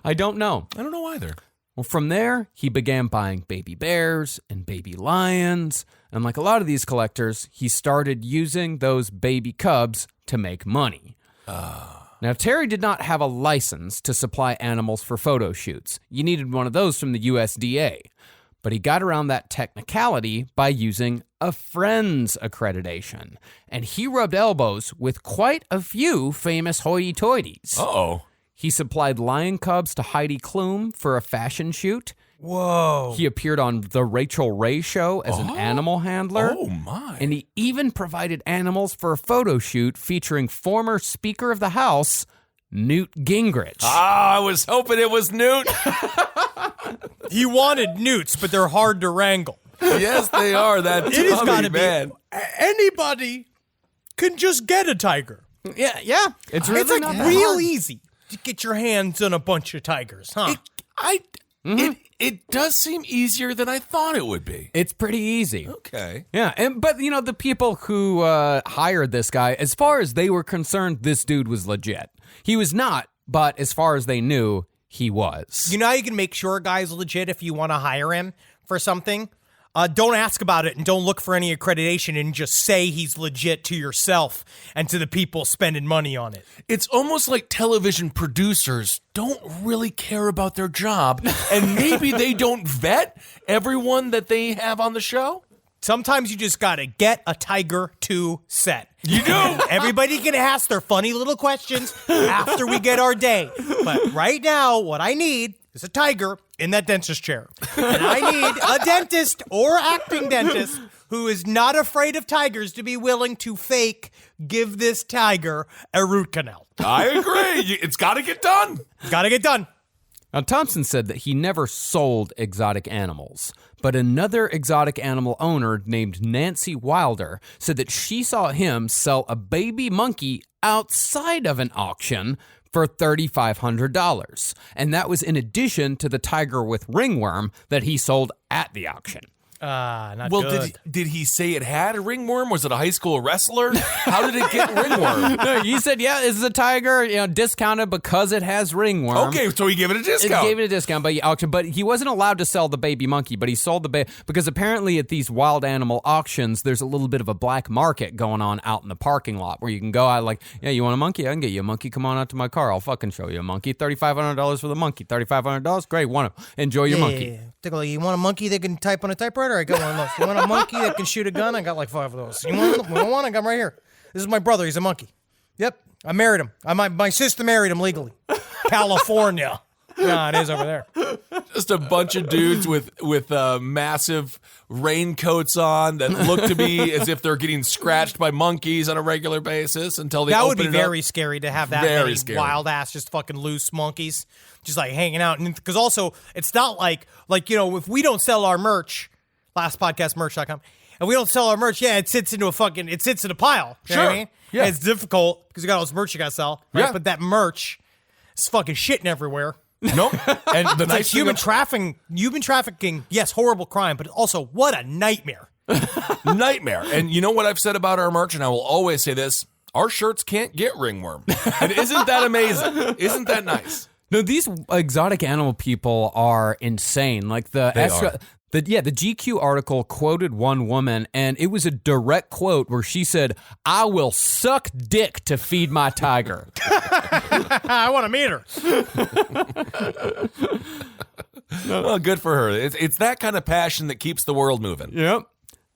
[SPEAKER 5] I don't know.
[SPEAKER 4] I don't know either.
[SPEAKER 5] Well, from there, he began buying baby bears and baby lions. And like a lot of these collectors, he started using those baby cubs to make money. Now, Terry did not have a license to supply animals for photo shoots. You needed one of those from the USDA. But he got around that technicality by using a friend's accreditation. And he rubbed elbows with quite a few famous hoity-toities.
[SPEAKER 4] Uh-oh.
[SPEAKER 5] He supplied lion cubs to Heidi Klum for a fashion shoot.
[SPEAKER 3] Whoa.
[SPEAKER 5] He appeared on The Rachel Ray Show as an animal handler.
[SPEAKER 4] Oh, my.
[SPEAKER 5] And he even provided animals for a photo shoot featuring former Speaker of the House, Newt Gingrich.
[SPEAKER 4] I was hoping it was Newt.
[SPEAKER 3] He wanted newts, but they're hard to wrangle.
[SPEAKER 4] Yes, they are. That
[SPEAKER 3] It has
[SPEAKER 4] tummy,
[SPEAKER 3] gotta
[SPEAKER 4] man.
[SPEAKER 3] be. Anybody can just get a tiger.
[SPEAKER 5] Yeah. It's really
[SPEAKER 3] It's like
[SPEAKER 5] not that
[SPEAKER 3] real
[SPEAKER 5] hard.
[SPEAKER 3] easy to get your hands on a bunch of tigers, huh?
[SPEAKER 4] It does seem easier than I thought it would be.
[SPEAKER 5] It's pretty easy.
[SPEAKER 4] Okay.
[SPEAKER 5] Yeah, but the people who hired this guy, as far as they were concerned, this dude was legit. He was not, but as far as they knew, he was.
[SPEAKER 3] You know how you can make sure a guy's legit if you want to hire him for something? Don't ask about it and don't look for any accreditation and just say he's legit to yourself and to the people spending money on it.
[SPEAKER 4] It's almost like television producers don't really care about their job, and maybe they don't vet everyone that they have on the show.
[SPEAKER 3] Sometimes you just gotta get a tiger to set.
[SPEAKER 4] You do.
[SPEAKER 3] Everybody can ask their funny little questions after we get our day. But right now, what I need is a tiger in that dentist chair. And I need a dentist or acting dentist who is not afraid of tigers to be willing to give this tiger a root canal.
[SPEAKER 4] I agree. It's got to get done.
[SPEAKER 3] Gotta get done.
[SPEAKER 5] Now, Thompson said that he never sold exotic animals, but another exotic animal owner named Nancy Wilder said that she saw him sell a baby monkey outside of an auction for $3,500. And that was in addition to the tiger with ringworm that he sold at the auction.
[SPEAKER 3] Not
[SPEAKER 4] Well,
[SPEAKER 3] good.
[SPEAKER 4] did he say it had a ringworm? Was it a high school wrestler? How did it get ringworm?
[SPEAKER 5] No, he said, yeah, this is a tiger, discounted because it has ringworm.
[SPEAKER 4] Okay, so he gave it a
[SPEAKER 5] It
[SPEAKER 4] discount.
[SPEAKER 5] gave it a discount, but he wasn't allowed to sell the baby monkey, but he sold the baby because apparently at these wild animal auctions, there's a little bit of a black market going on out in the parking lot where you can go out like, yeah, you want a monkey? I can get you a monkey. Come on out to my car. I'll fucking show you a monkey. $3,500 for the monkey. $3,500? Great. Enjoy your monkey.
[SPEAKER 3] You want a monkey that can type on a typewriter? I got one of those. You want a monkey that can shoot a gun? I got like 5 of those. You want one? I got 'em right here. This is my brother. He's a monkey. Yep. I married him. My sister married him legally. California. Yeah, it is over there.
[SPEAKER 4] Just a bunch of dudes with massive raincoats on that look to be as if they're getting scratched by monkeys on a regular basis until they
[SPEAKER 3] That
[SPEAKER 4] open
[SPEAKER 3] would be
[SPEAKER 4] it
[SPEAKER 3] very
[SPEAKER 4] up.
[SPEAKER 3] scary to have that
[SPEAKER 4] Very
[SPEAKER 3] many
[SPEAKER 4] scary.
[SPEAKER 3] wild ass, just fucking loose monkeys, just like hanging out. And because also, it's not like if we don't sell our merch, lastpodcastmerch.com, and we don't sell our merch, it sits in a pile. You know what I mean?
[SPEAKER 4] Yeah.
[SPEAKER 3] And it's difficult because you got all this merch you got to sell. Right?
[SPEAKER 4] Yeah.
[SPEAKER 3] But that merch is fucking shitting everywhere.
[SPEAKER 4] Nope. And the
[SPEAKER 3] It's like
[SPEAKER 4] nice
[SPEAKER 3] human
[SPEAKER 4] thing
[SPEAKER 3] trafficking, yes, horrible crime, but also what a nightmare.
[SPEAKER 4] nightmare. And you know what I've said about our merch, and I will always say this: our shirts can't get ringworm. And isn't that amazing? Isn't that nice?
[SPEAKER 5] No, these exotic animal people are insane. Like the The GQ article quoted one woman, and it was a direct quote where she said, "I will suck dick to feed my tiger."
[SPEAKER 3] I want to meet her.
[SPEAKER 4] Well, good for her. It's that kind of passion that keeps the world moving.
[SPEAKER 5] Yep.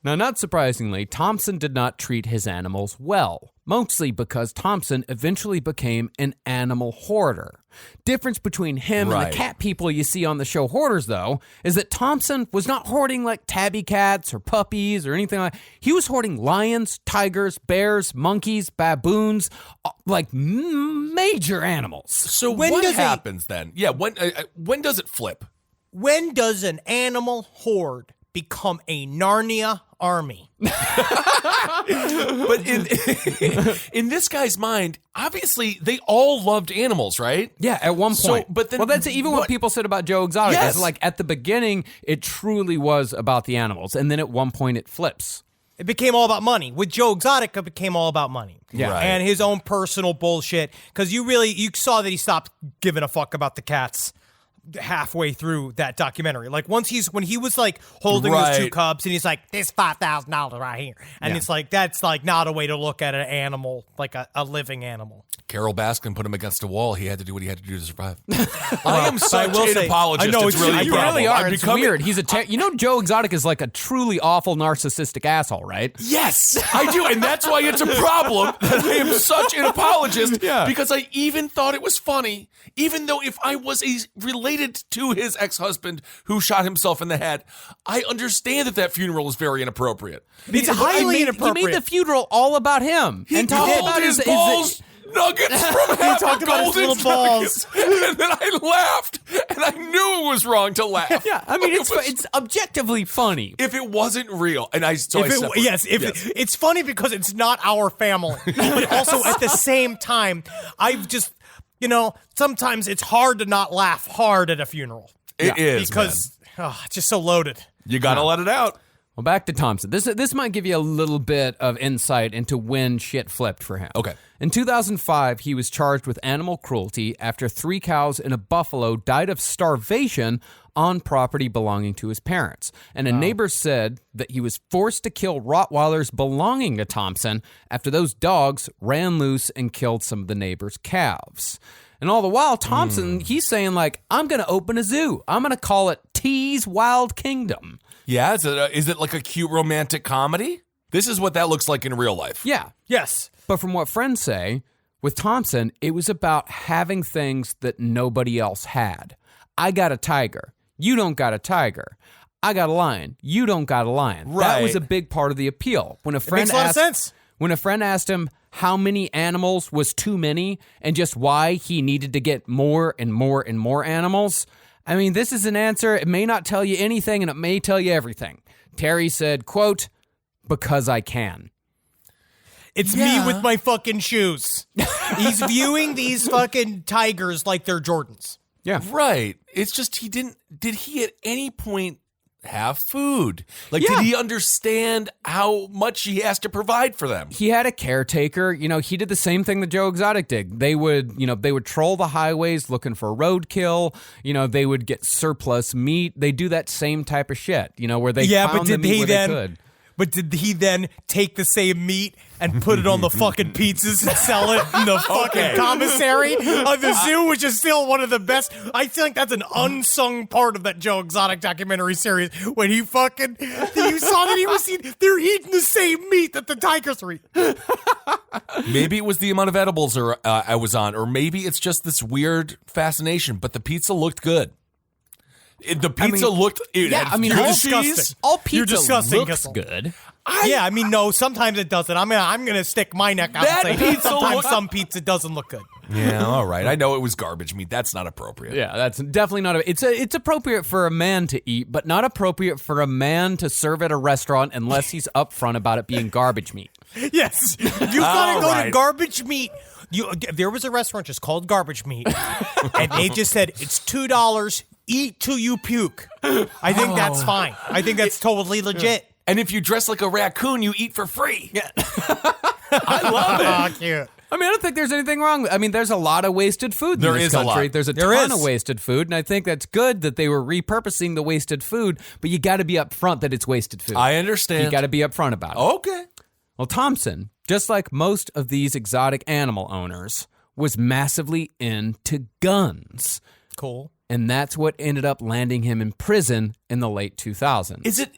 [SPEAKER 5] Now, not surprisingly, Thompson did not treat his animals well, mostly because Thompson eventually became an animal hoarder. Difference between him and the cat people you see on the show Hoarders, though, is that Thompson was not hoarding like tabby cats or puppies or anything like that. He was hoarding lions, tigers, bears, monkeys, baboons, like major animals.
[SPEAKER 4] So what happens then? Yeah, when does it flip?
[SPEAKER 3] When does an animal horde become a Narnia army?
[SPEAKER 4] But in this guy's mind, obviously they all loved animals, right?
[SPEAKER 5] Yeah, at one point.
[SPEAKER 4] But then,
[SPEAKER 5] well, that's even what people said about Joe Exotic.
[SPEAKER 4] Yes.
[SPEAKER 5] Is like at the beginning, it truly was about the animals, and then at one point it flips.
[SPEAKER 3] It became all about money. With Joe Exotic, it became all about money.
[SPEAKER 5] Yeah.
[SPEAKER 4] Right.
[SPEAKER 3] And his own personal bullshit. Because you saw that he stopped giving a fuck about the cats halfway through that documentary. Like when he was like holding those two cubs and he's like, "This $5,000 right here," and it's like that's like not a way to look at an animal, like a living animal.
[SPEAKER 4] Carol Baskin put him against a wall. He had to do what he had to do to survive. I am such an apologist.
[SPEAKER 3] I know,
[SPEAKER 4] it's really
[SPEAKER 5] You
[SPEAKER 4] a problem.
[SPEAKER 5] really are.
[SPEAKER 4] I'm
[SPEAKER 5] It's
[SPEAKER 4] becoming-
[SPEAKER 5] weird. He's Joe Exotic is like a truly awful narcissistic asshole, right?
[SPEAKER 4] Yes, I do, and that's why it's a problem that I am such an apologist.
[SPEAKER 5] Yeah.
[SPEAKER 4] Because I even thought it was funny, even though if I was related to his ex-husband who shot himself in the head, I understand that funeral is very inappropriate.
[SPEAKER 3] It's highly inappropriate.
[SPEAKER 5] He made the funeral all about him.
[SPEAKER 4] He
[SPEAKER 5] talked
[SPEAKER 4] called
[SPEAKER 5] about
[SPEAKER 4] his balls nuggets from half
[SPEAKER 3] talked
[SPEAKER 4] a
[SPEAKER 3] about his
[SPEAKER 4] golden
[SPEAKER 3] little balls.
[SPEAKER 4] nuggets. And then I laughed, and I knew it was wrong to laugh.
[SPEAKER 5] Yeah, I mean, it's objectively funny.
[SPEAKER 4] If it wasn't real, and
[SPEAKER 3] It's funny because it's not our family. But also at the same time, I've just, sometimes it's hard to not laugh hard at a funeral.
[SPEAKER 4] It is,
[SPEAKER 3] because it's just so loaded.
[SPEAKER 4] you gotta let it out.
[SPEAKER 5] Well, back to Thompson. This might give you a little bit of insight into when shit flipped for him.
[SPEAKER 4] Okay.
[SPEAKER 5] In 2005, he was charged with animal cruelty after 3 cows and a buffalo died of starvation on property belonging to his parents. And a neighbor said that he was forced to kill Rottweilers belonging to Thompson after those dogs ran loose and killed some of the neighbor's calves. And all the while, Thompson, he's saying, like, I'm going to open a zoo. I'm going to call it T's Wild Kingdom.
[SPEAKER 4] Yeah, is it like a cute romantic comedy? This is what that looks like in real life.
[SPEAKER 5] Yeah.
[SPEAKER 3] Yes.
[SPEAKER 5] But from what friends say, with Thompson, it was about having things that nobody else had. I got a tiger. You don't got a tiger. I got a lion. You don't got a lion.
[SPEAKER 4] Right.
[SPEAKER 5] That was a big part of the appeal. When a friend
[SPEAKER 3] makes a lot of sense.
[SPEAKER 5] When a friend asked him how many animals was too many and just why he needed to get more and more and more animals, I mean, this is an answer. It may not tell you anything and it may tell you everything. Terry said, quote, "Because I can."
[SPEAKER 3] It's me with my fucking shoes. He's viewing these fucking tigers like they're Jordans.
[SPEAKER 5] Yeah.
[SPEAKER 4] Right. It's just did he at any point have food? Like,
[SPEAKER 5] Yeah.
[SPEAKER 4] did he understand how much he has to provide for them?
[SPEAKER 5] He had a caretaker. He did the same thing that Joe Exotic did. They would troll the highways looking for roadkill. They would get surplus meat. They do that same type of shit, where they found the meat where they could.
[SPEAKER 3] But did he then take the same meat and put it on the fucking pizzas and sell it in the fucking commissary of the zoo, which is still one of the best? I think that's an unsung part of that Joe Exotic documentary series. When you saw that they're eating the same meat that the tigers are eating.
[SPEAKER 4] Maybe it was the amount of edibles I was on, or maybe it's just this weird fascination. But the pizza looked good. The pizza looked. It had
[SPEAKER 3] you're
[SPEAKER 4] grilled
[SPEAKER 3] disgusting.
[SPEAKER 4] cheese.
[SPEAKER 5] All
[SPEAKER 3] You're
[SPEAKER 5] pizza
[SPEAKER 3] disgusting,
[SPEAKER 5] looks
[SPEAKER 3] Kissel.
[SPEAKER 5] good.
[SPEAKER 3] No, sometimes it doesn't. I'm gonna stick my neck out
[SPEAKER 4] That
[SPEAKER 3] and say
[SPEAKER 4] pizza
[SPEAKER 3] sometimes
[SPEAKER 4] look-
[SPEAKER 3] some pizza doesn't look good.
[SPEAKER 4] Yeah, all right. I know it was garbage meat. That's not appropriate.
[SPEAKER 5] Yeah, that's definitely not. It's appropriate for a man to eat, but not appropriate for a man to serve at a restaurant unless he's upfront about it being garbage meat.
[SPEAKER 3] Yes, you gotta go to
[SPEAKER 4] right.
[SPEAKER 3] Garbage Meat. There was a restaurant just called Garbage Meat, and they just said it's $2. Eat till you puke. I think that's fine. I think that's totally legit.
[SPEAKER 4] And if you dress like a raccoon, you eat for free. Yeah. I love it.
[SPEAKER 3] Ah, cute.
[SPEAKER 5] I mean, I don't think there's anything wrong. I mean, there's a lot of wasted food
[SPEAKER 4] There
[SPEAKER 5] in this
[SPEAKER 4] is a
[SPEAKER 5] country.
[SPEAKER 4] lot.
[SPEAKER 5] There's a
[SPEAKER 3] There
[SPEAKER 5] ton
[SPEAKER 3] is.
[SPEAKER 5] of wasted food, and I think that's good that they were repurposing the wasted food, but you got to be upfront that it's wasted food.
[SPEAKER 4] I understand.
[SPEAKER 5] You got to be upfront about it.
[SPEAKER 4] Okay.
[SPEAKER 5] Well, Thompson, just like most of these exotic animal owners, was massively into guns.
[SPEAKER 3] Cool.
[SPEAKER 5] And that's what ended up landing him in prison in the late 2000s.
[SPEAKER 4] Is it?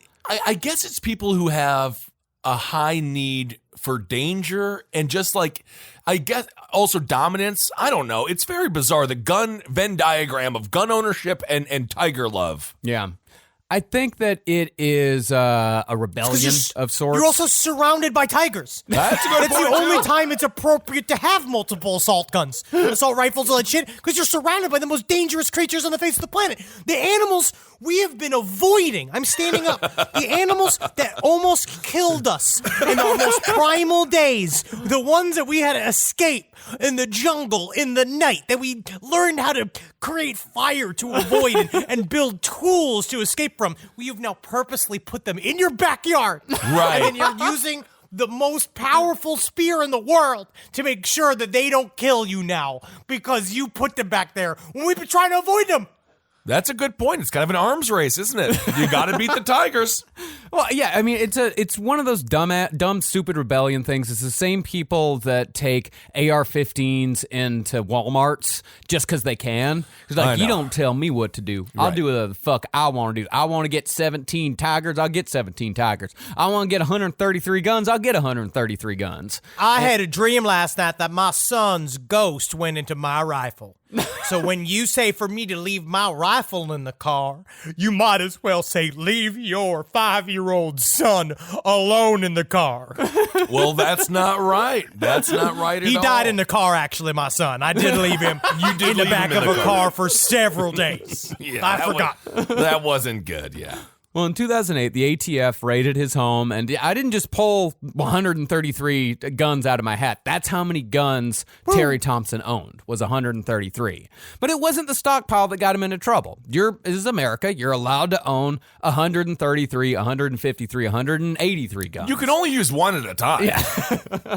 [SPEAKER 4] I guess it's people who have a high need for danger and just like, I guess also dominance. I don't know. It's very bizarre. The gun Venn diagram of gun ownership and tiger love.
[SPEAKER 5] Yeah. I think that it is a rebellion of sorts.
[SPEAKER 3] You're also surrounded by tigers.
[SPEAKER 4] That's a good
[SPEAKER 3] That's
[SPEAKER 4] point,
[SPEAKER 3] the only
[SPEAKER 4] too.
[SPEAKER 3] time it's appropriate to have multiple assault guns, assault rifles, all that shit, because you're surrounded by the most dangerous creatures on the face of the planet. The animals we have been avoiding. I'm standing up. The animals that almost killed us in our most primal days, the ones that we had to escape in the jungle, in the night, that we learned how to create fire to avoid and build tools to escape from. We have now purposely put them in your backyard.
[SPEAKER 4] Right.
[SPEAKER 3] And then you're using the most powerful spear in the world to make sure that they don't kill you now because you put them back there when we've been trying to avoid them.
[SPEAKER 4] That's a good point. It's kind of an arms race, isn't it? You got to beat the tigers.
[SPEAKER 5] Well, yeah, I mean, it's one of those dumb, stupid rebellion things. It's the same people that take AR-15s into Walmarts just because they can. It's
[SPEAKER 4] I
[SPEAKER 5] like, you
[SPEAKER 4] know.
[SPEAKER 5] don't tell me what to do. I'll
[SPEAKER 4] Right.
[SPEAKER 5] do whatever the fuck I want to do. I want to get 17 tigers, I'll get 17 tigers. I want to get 133 guns, I'll get 133 guns.
[SPEAKER 3] I had a dream last night that my son's ghost went into my rifle. So when you say for me to leave my rifle in the car, you might as well say leave your 5-year-old son alone in the car.
[SPEAKER 4] Well, that's not right. That's not right at
[SPEAKER 3] He
[SPEAKER 4] all.
[SPEAKER 3] died in the car, actually, my son. I did leave him
[SPEAKER 4] You did
[SPEAKER 3] in the
[SPEAKER 4] leave
[SPEAKER 3] back
[SPEAKER 4] him in
[SPEAKER 3] of
[SPEAKER 4] the
[SPEAKER 3] a car for several days.
[SPEAKER 4] Yeah,
[SPEAKER 3] I
[SPEAKER 4] that
[SPEAKER 3] forgot.
[SPEAKER 4] that wasn't good, yeah.
[SPEAKER 5] Well, in 2008, the ATF raided his home, and I didn't just pull 133 guns out of my hat. That's how many guns Terry Thompson owned, was 133. But it wasn't the stockpile that got him into trouble. This is America. You're allowed to own 133, 153, 183 guns.
[SPEAKER 4] You can only use one at a time. Yeah.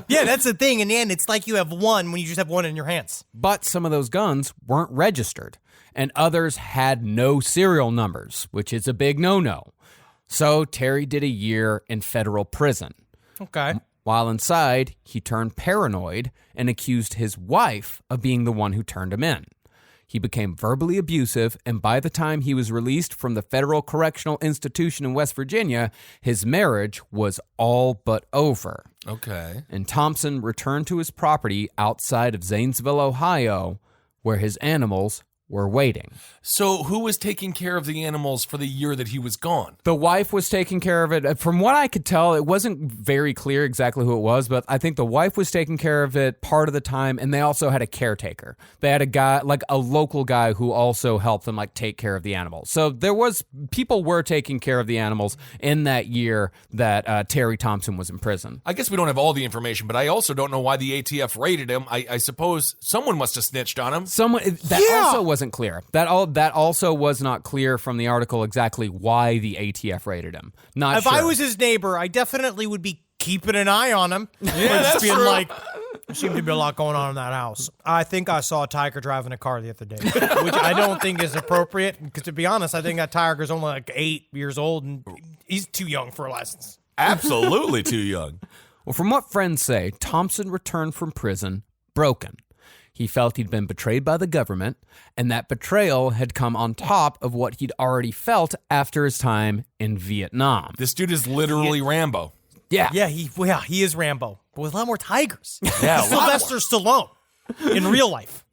[SPEAKER 3] Yeah, that's the thing. In the end, it's like you have one when you just have one in your hands.
[SPEAKER 5] But some of those guns weren't registered, and others had no serial numbers, which is a big no-no. So Terry did a year in federal prison.
[SPEAKER 3] Okay.
[SPEAKER 5] While inside, he turned paranoid and accused his wife of being the one who turned him in. He became verbally abusive, and by the time he was released from the Federal Correctional Institution in West Virginia, his marriage was all but over.
[SPEAKER 4] Okay.
[SPEAKER 5] And Thompson returned to his property outside of Zanesville, Ohio, where his animals were waiting.
[SPEAKER 4] So who was taking care of the animals for the year that he was gone?
[SPEAKER 5] The wife was taking care of it. From what I could tell, it wasn't very clear exactly who it was, but I think the wife was taking care of it part of the time, and they also had a caretaker. They had a guy, like a local guy, who also helped them like take care of the animals. So people were taking care of the animals in that year that Terry Thompson was in prison.
[SPEAKER 4] I guess we don't have all the information, but I also don't know why the ATF raided him. I suppose someone must have snitched on him.
[SPEAKER 5] Also wasn't clear. That also was not clear from the article exactly why the ATF raided him. Not
[SPEAKER 3] If
[SPEAKER 5] sure.
[SPEAKER 3] I was his neighbor, I definitely would be keeping an eye on him.
[SPEAKER 4] Yeah,
[SPEAKER 3] Just
[SPEAKER 4] that's
[SPEAKER 3] being
[SPEAKER 4] true.
[SPEAKER 3] like, there seemed to be a lot going on in that house. I think I saw a tiger driving a car the other day, which I don't think is appropriate. Because to be honest, I think that tiger's only like 8 years old, and he's too young for a license.
[SPEAKER 4] Absolutely too young.
[SPEAKER 5] Well, from what friends say, Thompson returned from prison broken. He felt he'd been betrayed by the government, and that betrayal had come on top of what he'd already felt after his time in Vietnam.
[SPEAKER 4] This dude is literally Rambo.
[SPEAKER 5] Yeah.
[SPEAKER 3] Yeah, he is Rambo, but with a lot more tigers.
[SPEAKER 4] Yeah, a lot
[SPEAKER 3] Sylvester Stallone in real life.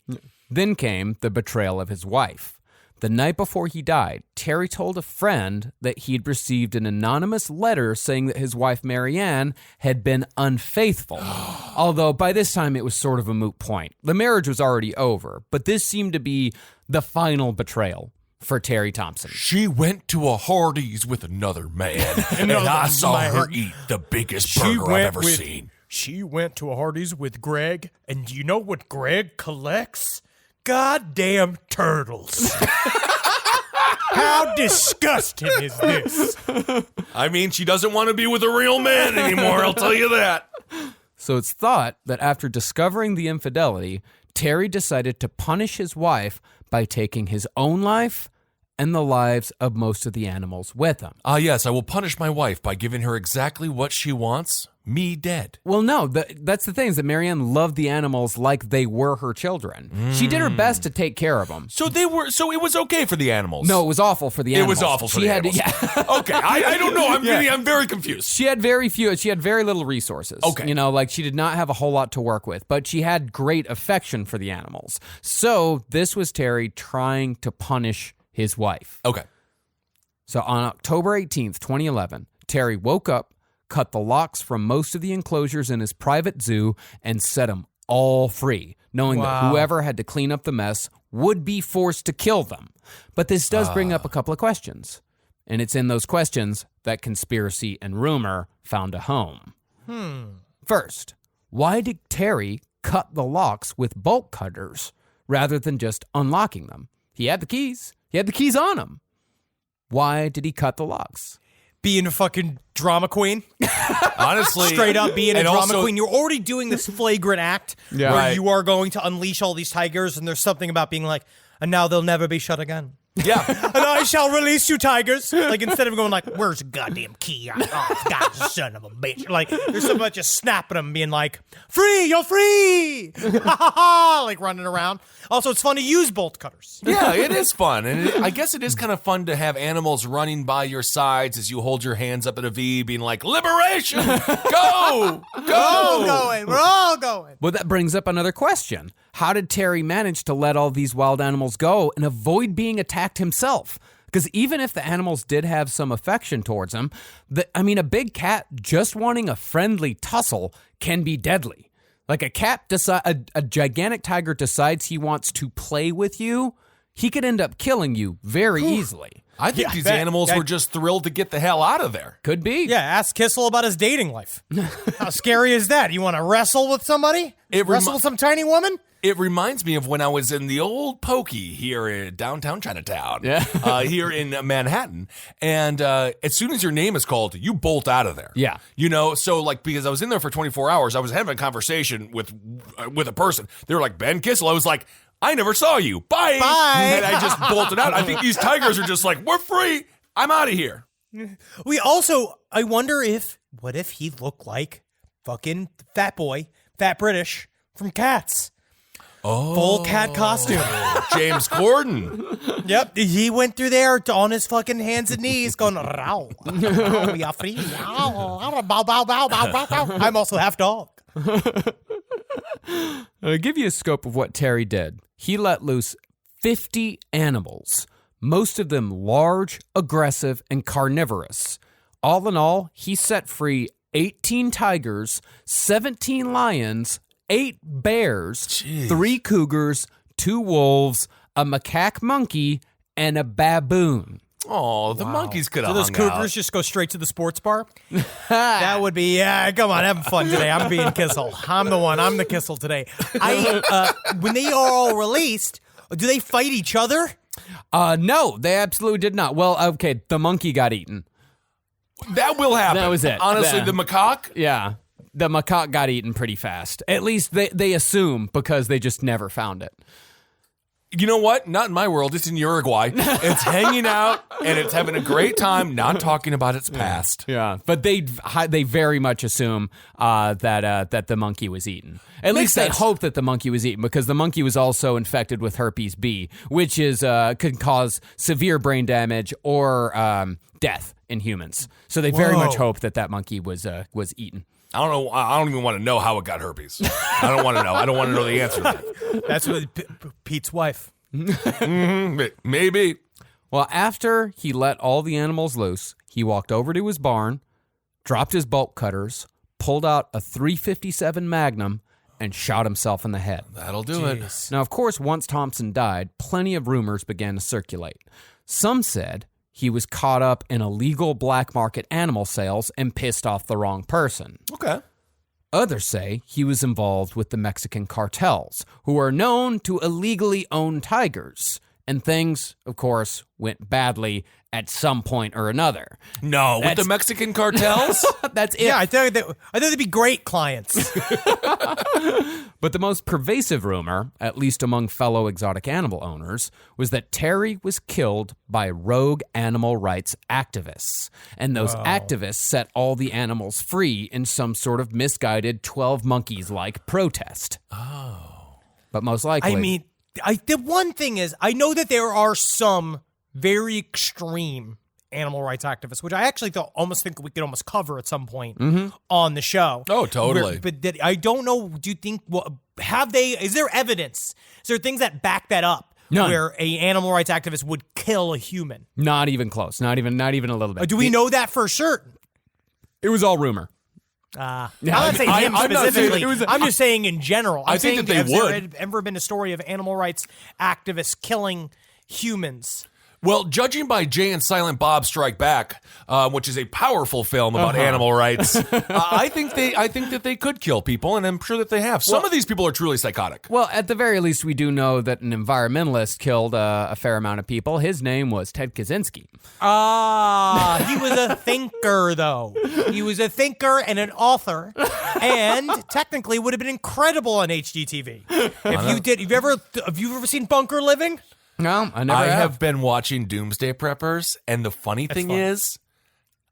[SPEAKER 5] Then came the betrayal of his wife. The night before he died, Terry told a friend that he'd received an anonymous letter saying that his wife, Marianne, had been unfaithful. Although by this time it was sort of a moot point. The marriage was already over, but this seemed to be the final betrayal for Terry Thompson.
[SPEAKER 4] She went to a Hardee's with another man, and I saw her eat the biggest burger I've ever seen.
[SPEAKER 3] She went to a Hardee's with Greg, and do you know what Greg collects? Goddamn turtles. How disgusting is this?
[SPEAKER 4] I mean, she doesn't want to be with a real man anymore, I'll tell you that.
[SPEAKER 5] So it's thought that after discovering the infidelity, Terry decided to punish his wife by taking his own life and the lives of most of the animals with him.
[SPEAKER 4] Yes, I will punish my wife by giving her exactly what she wants, me dead.
[SPEAKER 5] Well, no, that's the thing, is that Marianne loved the animals like they were her children. She did her best to take care of them.
[SPEAKER 4] So it was okay for the animals.
[SPEAKER 5] No, it was awful for the animals.
[SPEAKER 4] It was awful for the animals. Okay, I don't know. I'm very confused.
[SPEAKER 5] She had very little resources.
[SPEAKER 4] Okay.
[SPEAKER 5] You know, like she did not have a whole lot to work with, but she had great affection for the animals. So this was Terry trying to punish his wife.
[SPEAKER 4] Okay.
[SPEAKER 5] So on October 18th, 2011, Terry woke up, cut the locks from most of the enclosures in his private zoo, and set them all free, knowing that whoever had to clean up the mess would be forced to kill them. But this does bring up a couple of questions. And it's in those questions that conspiracy and rumor found a home. First, why did Terry cut the locks with bolt cutters rather than just unlocking them? He had the keys. He had the keys on him. Why did he cut the locks?
[SPEAKER 3] Being a fucking drama queen.
[SPEAKER 4] Honestly.
[SPEAKER 3] Straight up being a drama
[SPEAKER 4] also,
[SPEAKER 3] queen. You're already doing this flagrant act where
[SPEAKER 4] Right.
[SPEAKER 3] you are going to unleash all these tigers, and there's something about being like, and now they'll never be shut again.
[SPEAKER 4] Yeah.
[SPEAKER 3] And I shall release you, tigers. Like, instead of going like, where's the goddamn key? Oh, God, son of a bitch. Like, there's so much just snapping them, being like, free, you're free. Like, running around. Also, it's fun to use bolt cutters.
[SPEAKER 4] Yeah, it is fun. And I guess it is kind of fun to have animals running by your sides as you hold your hands up at a V, being like, liberation! Go!
[SPEAKER 3] We're all going. We're all going.
[SPEAKER 5] Well, that brings up another question. How did Terry manage to let all these wild animals go and avoid being attacked himself? Because even if the animals did have some affection towards him, a big cat just wanting a friendly tussle can be deadly. Like a gigantic tiger decides he wants to play with you, he could end up killing you very easily.
[SPEAKER 4] I think these animals were just thrilled to get the hell out of there.
[SPEAKER 5] Could be.
[SPEAKER 3] Yeah, ask Kissel about his dating life. How scary is that? You want to wrestle with somebody? Wrestle with some tiny woman?
[SPEAKER 4] It reminds me of when I was in the old Pokey here in downtown Chinatown, here in Manhattan. And as soon as your name is called, you bolt out of there.
[SPEAKER 5] Yeah.
[SPEAKER 4] You know, so like, because I was in there for 24 hours, I was having a conversation with a person. They were like, Ben Kissel. I was like, I never saw you. Bye.
[SPEAKER 3] Bye.
[SPEAKER 4] And I just bolted out. I think these tigers are just like, we're free. I'm out of here.
[SPEAKER 3] I wonder what if he looked like fucking fat British from Cats?
[SPEAKER 4] Oh.
[SPEAKER 3] Full cat costume.
[SPEAKER 4] James Corden.
[SPEAKER 3] Yep. He went through there on his fucking hands and knees going, row, we are free. Bow, bow, bow, bow, bow, bow. I'm also half dog.
[SPEAKER 5] I'll give you a scope of what Terry did. He let loose 50 animals, most of them large, aggressive, and carnivorous. All in all, he set free 18 tigers, 17 lions, 8 bears, 3 cougars, 2 wolves, a macaque monkey, and a baboon.
[SPEAKER 4] Oh, the monkeys could have
[SPEAKER 3] Do those
[SPEAKER 4] hung
[SPEAKER 3] cougars
[SPEAKER 4] out.
[SPEAKER 3] just go straight to the sports bar? That would be, come on, having fun today. I'm being Kissel. I'm the one. I'm the Kissel today. When they are all released, do they fight each other?
[SPEAKER 5] No, they absolutely did not. Well, okay, the monkey got eaten.
[SPEAKER 4] That will happen.
[SPEAKER 5] That was it.
[SPEAKER 4] Honestly,
[SPEAKER 5] Yeah.
[SPEAKER 4] the macaque?
[SPEAKER 5] Yeah, the macaque got eaten pretty fast. At least they assume, because they just never found it.
[SPEAKER 4] You know what? Not in my world. It's in Uruguay. It's hanging out, and it's having a great time, not talking about its past.
[SPEAKER 5] Yeah, but they very much assume that the monkey was eaten. At least they
[SPEAKER 4] sense.
[SPEAKER 5] hope that the monkey was eaten, because the monkey was also infected with herpes B, which is could cause severe brain damage or death in humans. So they very much hope that monkey was eaten.
[SPEAKER 4] I don't know. I don't even want to know how it got herpes. I don't want to know. I don't want to know the answer to that.
[SPEAKER 3] That's what Pete's wife.
[SPEAKER 4] Maybe.
[SPEAKER 5] Well, after he let all the animals loose, he walked over to his barn, dropped his bolt cutters, pulled out a .357 Magnum, and shot himself in the head.
[SPEAKER 4] That'll do it.
[SPEAKER 5] Now, of course, once Thompson died, plenty of rumors began to circulate. Some said he was caught up in illegal black market animal sales and pissed off the wrong person.
[SPEAKER 4] Okay.
[SPEAKER 5] Others say he was involved with the Mexican cartels, who are known to illegally own tigers, And things, of course, went badly at some point or another.
[SPEAKER 4] No, with the Mexican cartels?
[SPEAKER 5] That's it.
[SPEAKER 3] Yeah, I thought they'd be great clients.
[SPEAKER 5] But the most pervasive rumor, at least among fellow exotic animal owners, was that Terry was killed by rogue animal rights activists. And those activists set all the animals free in some sort of misguided 12 Monkeys-like protest. Oh. But most likely...
[SPEAKER 3] I mean, the one thing is, I know that there are some very extreme animal rights activists, which I actually almost think we could almost cover at some point on the show.
[SPEAKER 4] Oh, totally.
[SPEAKER 3] But I don't know. Do you think is there evidence? Is there things that back that up?
[SPEAKER 5] None.
[SPEAKER 3] Where a animal rights activist would kill a human?
[SPEAKER 5] Not even close. Not even a little bit.
[SPEAKER 3] Do we know that for certain?
[SPEAKER 5] It was all rumor.
[SPEAKER 3] I'm not saying him
[SPEAKER 4] I'm not saying
[SPEAKER 3] specifically. I'm just saying in general.
[SPEAKER 4] I think that they would.
[SPEAKER 3] Has there ever been a story of animal rights activists killing humans?
[SPEAKER 4] Well, judging by Jay and Silent Bob Strike Back, which is a powerful film about animal rights, I think that they could kill people, and I'm sure that they have. Some of these people are truly psychotic.
[SPEAKER 5] Well, at the very least, we do know that an environmentalist killed a fair amount of people. His name was Ted Kaczynski.
[SPEAKER 3] He was a thinker, though. He was a thinker and an author, and technically would have been incredible on HGTV. Have you ever seen Bunker Living?
[SPEAKER 5] No, I never
[SPEAKER 4] I
[SPEAKER 5] have.
[SPEAKER 4] have been watching Doomsday Preppers, and the funny thing is,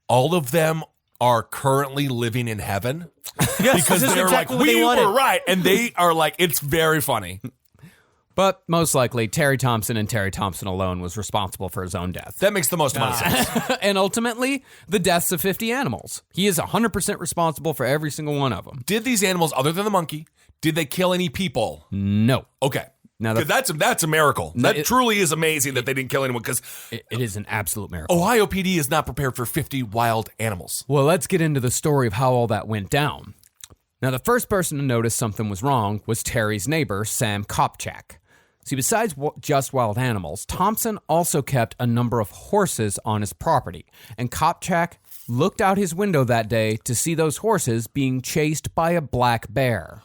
[SPEAKER 4] all of them are currently living in heaven.
[SPEAKER 3] Yes,
[SPEAKER 4] because
[SPEAKER 3] this is
[SPEAKER 4] they're
[SPEAKER 3] exactly
[SPEAKER 4] like,
[SPEAKER 3] what they
[SPEAKER 4] we
[SPEAKER 3] wanted.
[SPEAKER 4] were right. And they are like, it's very funny.
[SPEAKER 5] But most likely, Terry Thompson and Terry Thompson alone was responsible for his own death.
[SPEAKER 4] That makes the most amount of sense.
[SPEAKER 5] And ultimately, the deaths of 50 animals. He is 100% responsible for every single one of them.
[SPEAKER 4] Did these animals, other than the monkey, did they kill any people?
[SPEAKER 5] No.
[SPEAKER 4] Okay.
[SPEAKER 5] Now,
[SPEAKER 4] Because that's a miracle. That truly is amazing that they didn't kill anyone, because
[SPEAKER 5] it is an absolute miracle.
[SPEAKER 4] Ohio PD is not prepared for 50 wild animals.
[SPEAKER 5] Well, let's get into the story of how all that went down. Now, the first person to notice something was wrong was Terry's neighbor, Sam Kopchak. See, besides just wild animals, Thompson also kept a number of horses on his property, and Kopchak looked out his window that day to see those horses being chased by a black bear.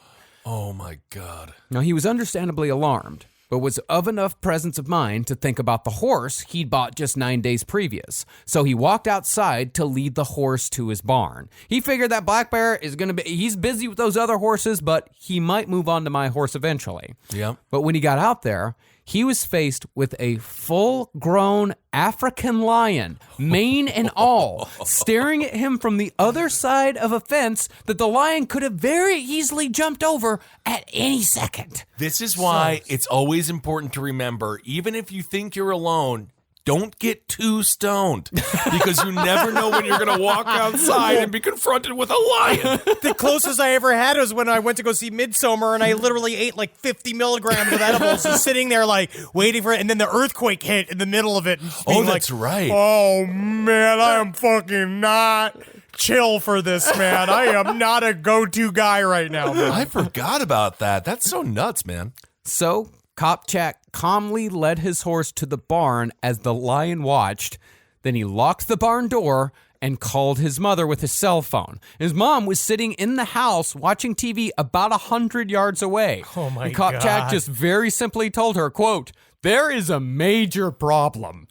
[SPEAKER 4] Oh, my God.
[SPEAKER 5] Now, he was understandably alarmed, but was of enough presence of mind to think about the horse he'd bought just 9 days previous. So he walked outside to lead the horse to his barn. He figured that black bear he's busy with those other horses, but he might move on to my horse eventually.
[SPEAKER 4] Yeah.
[SPEAKER 5] But when he got out there, he was faced with a full-grown African lion, mane and all, staring at him from the other side of a fence that the lion could have very easily jumped over at any second.
[SPEAKER 4] This is why it's always important to remember, even if you think you're alone, don't get too stoned, because you never know when you're going to walk outside and be confronted with a lion.
[SPEAKER 3] The closest I ever had was when I went to go see Midsommar, and I literally ate like 50 milligrams of edibles, just sitting there like waiting for it, and then the earthquake hit in the middle of it. And just being
[SPEAKER 4] that's right.
[SPEAKER 3] Oh man, I am fucking not chill for this, man. I am not a go-to guy right now, man.
[SPEAKER 4] I forgot about that. That's so nuts, man.
[SPEAKER 5] So Kopchak calmly led his horse to the barn as the lion watched. Then he locked the barn door and called his mother with his cell phone. His mom was sitting in the house watching TV about 100 yards away.
[SPEAKER 3] Oh, my
[SPEAKER 5] and Kopchak
[SPEAKER 3] God.
[SPEAKER 5] just very simply told her, quote, "There is a major problem."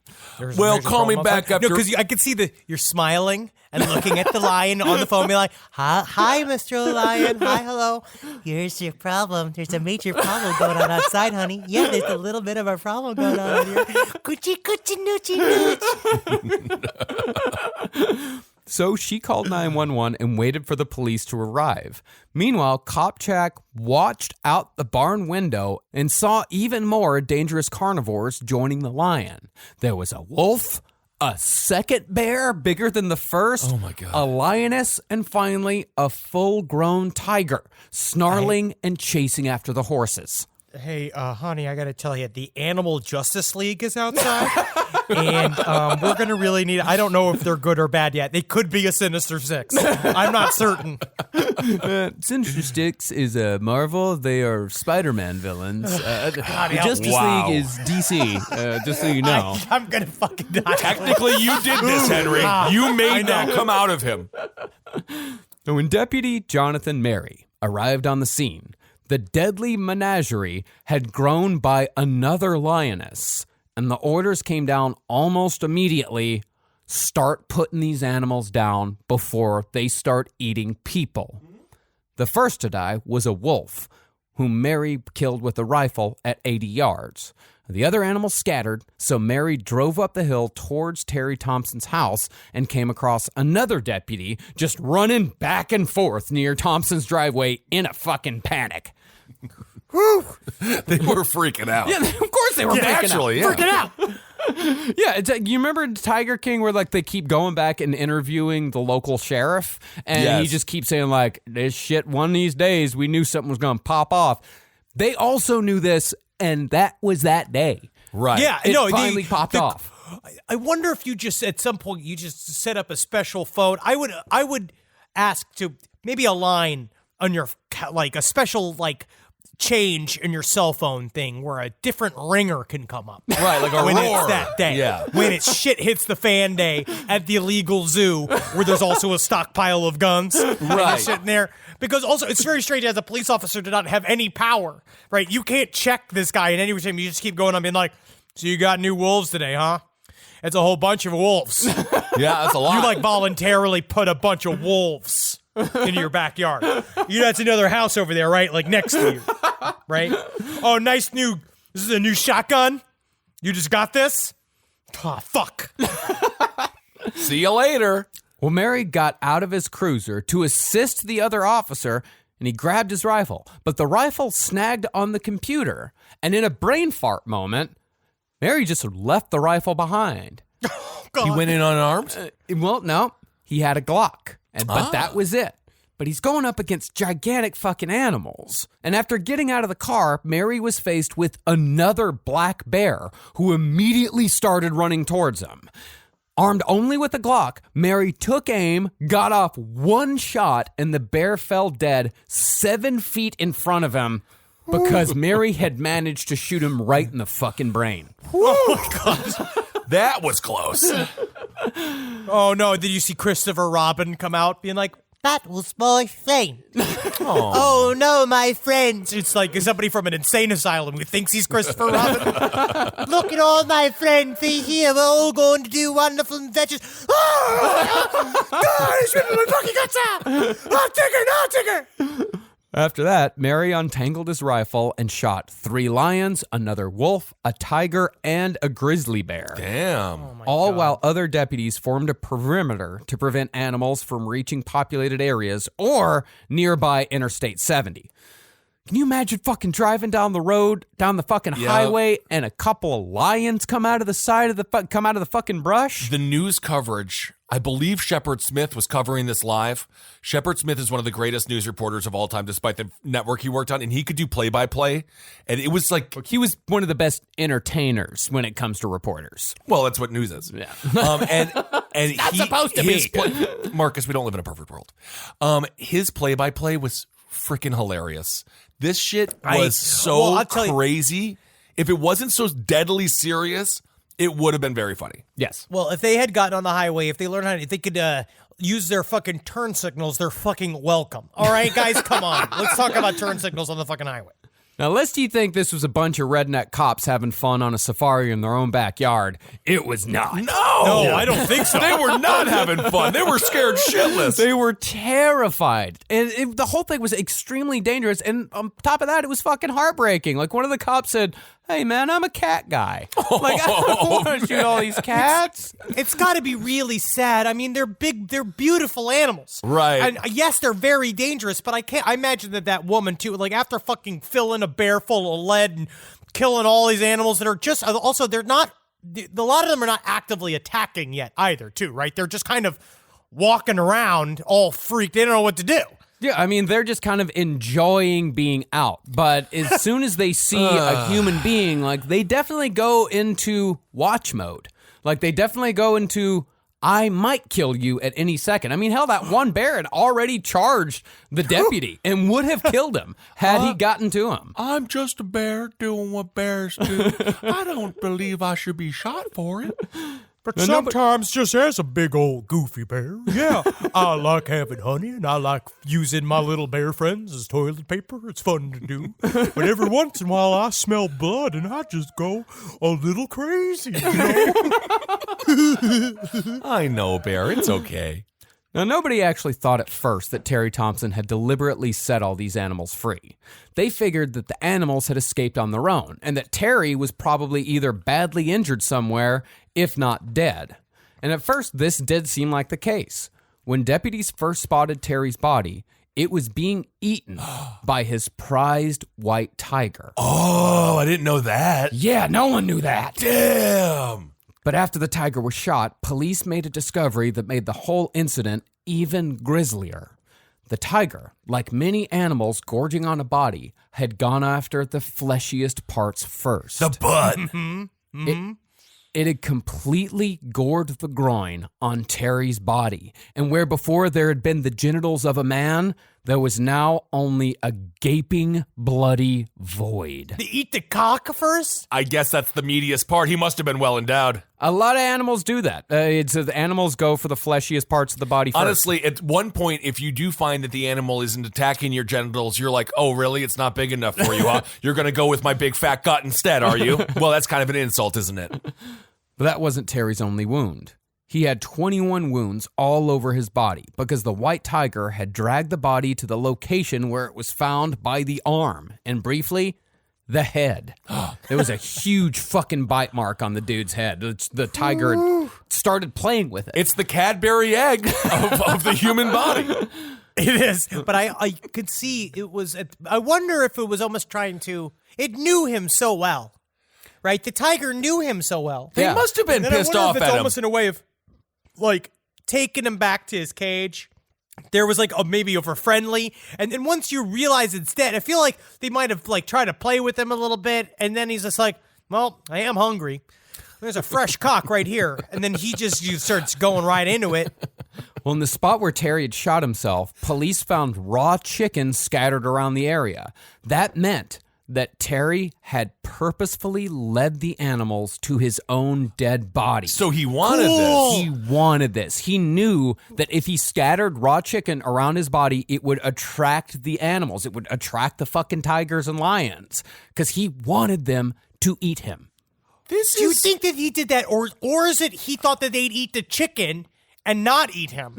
[SPEAKER 4] Well, call me back after.
[SPEAKER 3] because I could see you're smiling and looking at the lion on the phone, be like, "Hi, Mr. Lion. Hi, hello. Here's your problem. There's a major problem going on outside, honey. Yeah, there's a little bit of a problem going on here. Coochie, coochie, noochie, nooch."
[SPEAKER 5] So she called 911 and waited for the police to arrive. Meanwhile, Kopchak watched out the barn window and saw even more dangerous carnivores joining the lion. There was a wolf, a second bear bigger than the first,
[SPEAKER 4] Oh my God.
[SPEAKER 5] a lioness, and finally a full-grown tiger snarling and chasing after the horses.
[SPEAKER 3] Hey, honey, I got to tell you, the Animal Justice League is outside, and we're going to really need... I don't know if they're good or bad yet. They could be a Sinister Six. I'm not certain.
[SPEAKER 5] Sinister Six is Marvel. They are Spider-Man villains. The Justice
[SPEAKER 4] Wow.
[SPEAKER 5] League is DC, just so you know.
[SPEAKER 3] I'm going to fucking die.
[SPEAKER 4] Technically, you did this, Henry. You made that come out of him.
[SPEAKER 5] So when Deputy Jonathan Mary arrived on the scene, the deadly menagerie had grown by another lioness, and the orders came down almost immediately. Start putting these animals down before they start eating people. The first to die was a wolf, whom Mary killed with a rifle at 80 yards. The other animals scattered, so Mary drove up the hill towards Terry Thompson's house and came across another deputy just running back and forth near Thompson's driveway in a fucking panic.
[SPEAKER 4] They were freaking out.
[SPEAKER 5] Yeah, of course they were
[SPEAKER 4] Naturally, yeah.
[SPEAKER 5] freaking out. Yeah, it's you remember Tiger King where like they keep going back and interviewing the local sheriff and he just keeps saying like, this shit, one of these days we knew something was going to pop off. They also knew this, and that was that day.
[SPEAKER 4] Right.
[SPEAKER 3] Yeah,
[SPEAKER 5] It finally popped off.
[SPEAKER 3] I wonder if you just at some point you just set up a special phone. I would ask to maybe a line on your like a special like change in your cell phone thing where a different ringer can come up.
[SPEAKER 4] Right, like a
[SPEAKER 3] when
[SPEAKER 4] roar.
[SPEAKER 3] it's that day.
[SPEAKER 4] Yeah.
[SPEAKER 3] When it's shit hits the fan day at the illegal zoo where there's also a stockpile of guns. And you're sitting there. Because also, it's very strange as a police officer to not have any power, right? You can't check this guy in any regime. You just keep going on being like, so you got new wolves today, huh? It's a whole bunch of wolves.
[SPEAKER 4] Yeah, that's a lot.
[SPEAKER 3] You like voluntarily put a bunch of wolves into your backyard. That's another house over there, right? Like next to you, right? Oh, this is a new shotgun? You just got this? Oh, fuck.
[SPEAKER 4] See you later.
[SPEAKER 5] Well, Mary got out of his cruiser to assist the other officer, and he grabbed his rifle. But the rifle snagged on the computer, and in a brain fart moment, Mary just left the rifle behind.
[SPEAKER 4] He went in unarmed?
[SPEAKER 5] Well, no, he had a Glock, but that was it. But he's going up against gigantic fucking animals. And after getting out of the car, Mary was faced with another black bear who immediately started running towards him. Armed only with a Glock, Mary took aim, got off one shot, and the bear fell dead 7 feet in front of him because Mary had managed to shoot him right in the fucking brain.
[SPEAKER 3] Oh, my God.
[SPEAKER 4] That was close.
[SPEAKER 3] Oh, no. Did you see Christopher Robin come out being like, that was my friend. Oh, no, my friend. It's like somebody from an insane asylum who thinks he's Christopher Robin. Look at all my friends. See here, we're all going to do wonderful adventures. Oh, God, he's ripping my fucking guts out. Oh, Tigger.
[SPEAKER 5] After that, Mary untangled his rifle and shot 3 lions, another wolf, a tiger, and a grizzly bear.
[SPEAKER 4] Damn.
[SPEAKER 5] All while other deputies formed a perimeter to prevent animals from reaching populated areas or nearby Interstate 70. Can you imagine fucking driving down the road, down the fucking highway, and a couple of lions come out of the side of the fucking brush?
[SPEAKER 4] The news coverage, I believe Shepard Smith was covering this live. Shepard Smith is one of the greatest news reporters of all time, despite the network he worked on, and he could do play-by-play. And it was like...
[SPEAKER 5] He was one of the best entertainers when it comes to reporters.
[SPEAKER 4] Well, that's what news is.
[SPEAKER 5] Yeah.
[SPEAKER 4] And
[SPEAKER 5] not supposed to be.
[SPEAKER 4] Marcus, we don't live in a perfect world. His play-by-play was freaking hilarious. This shit was
[SPEAKER 3] I'll tell you-
[SPEAKER 4] crazy. If it wasn't so deadly serious, it would have been very funny.
[SPEAKER 5] Yes.
[SPEAKER 3] Well, if they had gotten on the highway, if they learned if they could use their fucking turn signals, they're fucking welcome. All right, guys, come on. Let's talk about turn signals on the fucking highway.
[SPEAKER 5] Now, lest you think this was a bunch of redneck cops having fun on a safari in their own backyard, it was not.
[SPEAKER 4] No,
[SPEAKER 3] I don't think so.
[SPEAKER 4] They were not having fun. They were scared shitless.
[SPEAKER 5] They were terrified. And the whole thing was extremely dangerous. And on top of that, it was fucking heartbreaking. Like one of the cops said, hey, man, I'm a cat guy. Like, I don't want to shoot all these cats.
[SPEAKER 3] It's got to be really sad. I mean, they're beautiful animals.
[SPEAKER 4] Right.
[SPEAKER 3] And yes, they're very dangerous, but I imagine that woman, too, like after fucking filling a bear full of lead and killing all these animals that are just, also, they're not, a lot of them are not actively attacking yet either, too, right? They're just kind of walking around all freaked. They don't know what to do.
[SPEAKER 5] Yeah, I mean, they're just kind of enjoying being out. But as soon as they see a human being, like, they definitely go into watch mode. Like, they definitely go into, I might kill you at any second. I mean, hell, that one bear had already charged the deputy and would have killed him had he gotten to him.
[SPEAKER 4] I'm just a bear doing what bears do. I don't believe I should be shot for it.
[SPEAKER 3] But sometimes just as a big old goofy bear, yeah, I like having honey and I like using my little bear friends as toilet paper. It's fun to do. But every once in a while I smell blood and I just go a little crazy, you know?
[SPEAKER 4] I know, Bear. It's okay.
[SPEAKER 5] Now, nobody actually thought at first that Terry Thompson had deliberately set all these animals free. They figured that the animals had escaped on their own, and that Terry was probably either badly injured somewhere, if not dead. And at first, this did seem like the case. When deputies first spotted Terry's body, it was being eaten by his prized white tiger.
[SPEAKER 4] Oh, I didn't know that.
[SPEAKER 5] Yeah, no one knew that.
[SPEAKER 4] Damn.
[SPEAKER 5] But after the tiger was shot, police made a discovery that made the whole incident even grislier. The tiger, like many animals gorging on a body, had gone after the fleshiest parts first.
[SPEAKER 4] The butt.
[SPEAKER 5] It had completely gored the groin on Terry's body, and where before there had been the genitals of a man, there was now only a gaping, bloody void.
[SPEAKER 3] They eat the cock first?
[SPEAKER 4] I guess that's the meatiest part. He must have been well endowed.
[SPEAKER 5] A lot of animals do that. The animals go for the fleshiest parts of the body first.
[SPEAKER 4] Honestly, at one point, if you do find that the animal isn't attacking your genitals, you're like, oh, really? It's not big enough for you, huh? You're going to go with my big fat gut instead, are you? Well, that's kind of an insult, isn't it?
[SPEAKER 5] But that wasn't Terry's only wound. He had 21 wounds all over his body because the white tiger had dragged the body to the location where it was found by the arm. And briefly, the head. There was a huge fucking bite mark on the dude's head. The tiger had started playing with it.
[SPEAKER 4] It's the Cadbury egg of the human body.
[SPEAKER 3] It is, but I could see it was. I wonder if it was almost trying to. It knew him so well, right? The tiger knew him so well.
[SPEAKER 4] They must have been
[SPEAKER 3] And
[SPEAKER 4] pissed
[SPEAKER 3] I wonder
[SPEAKER 4] off
[SPEAKER 3] if it's
[SPEAKER 4] at him.
[SPEAKER 3] almost in a way of, like, taking him back to his cage. There was like maybe over friendly, and then once you realize it's dead, I feel like they might have like tried to play with him a little bit, and then he's just like, "Well, I am hungry. There's a fresh cock right here," and then he just starts going right into it.
[SPEAKER 5] Well, in the spot where Terry had shot himself, police found raw chicken scattered around the area. That meant that Terry had purposefully led the animals to his own dead body.
[SPEAKER 4] So he wanted this.
[SPEAKER 5] He wanted this. He knew that if he scattered raw chicken around his body, it would attract the animals. It would attract the fucking tigers and lions because he wanted them to eat him.
[SPEAKER 3] Do you think that he did that, or is it he thought that they'd eat the chicken and not eat him?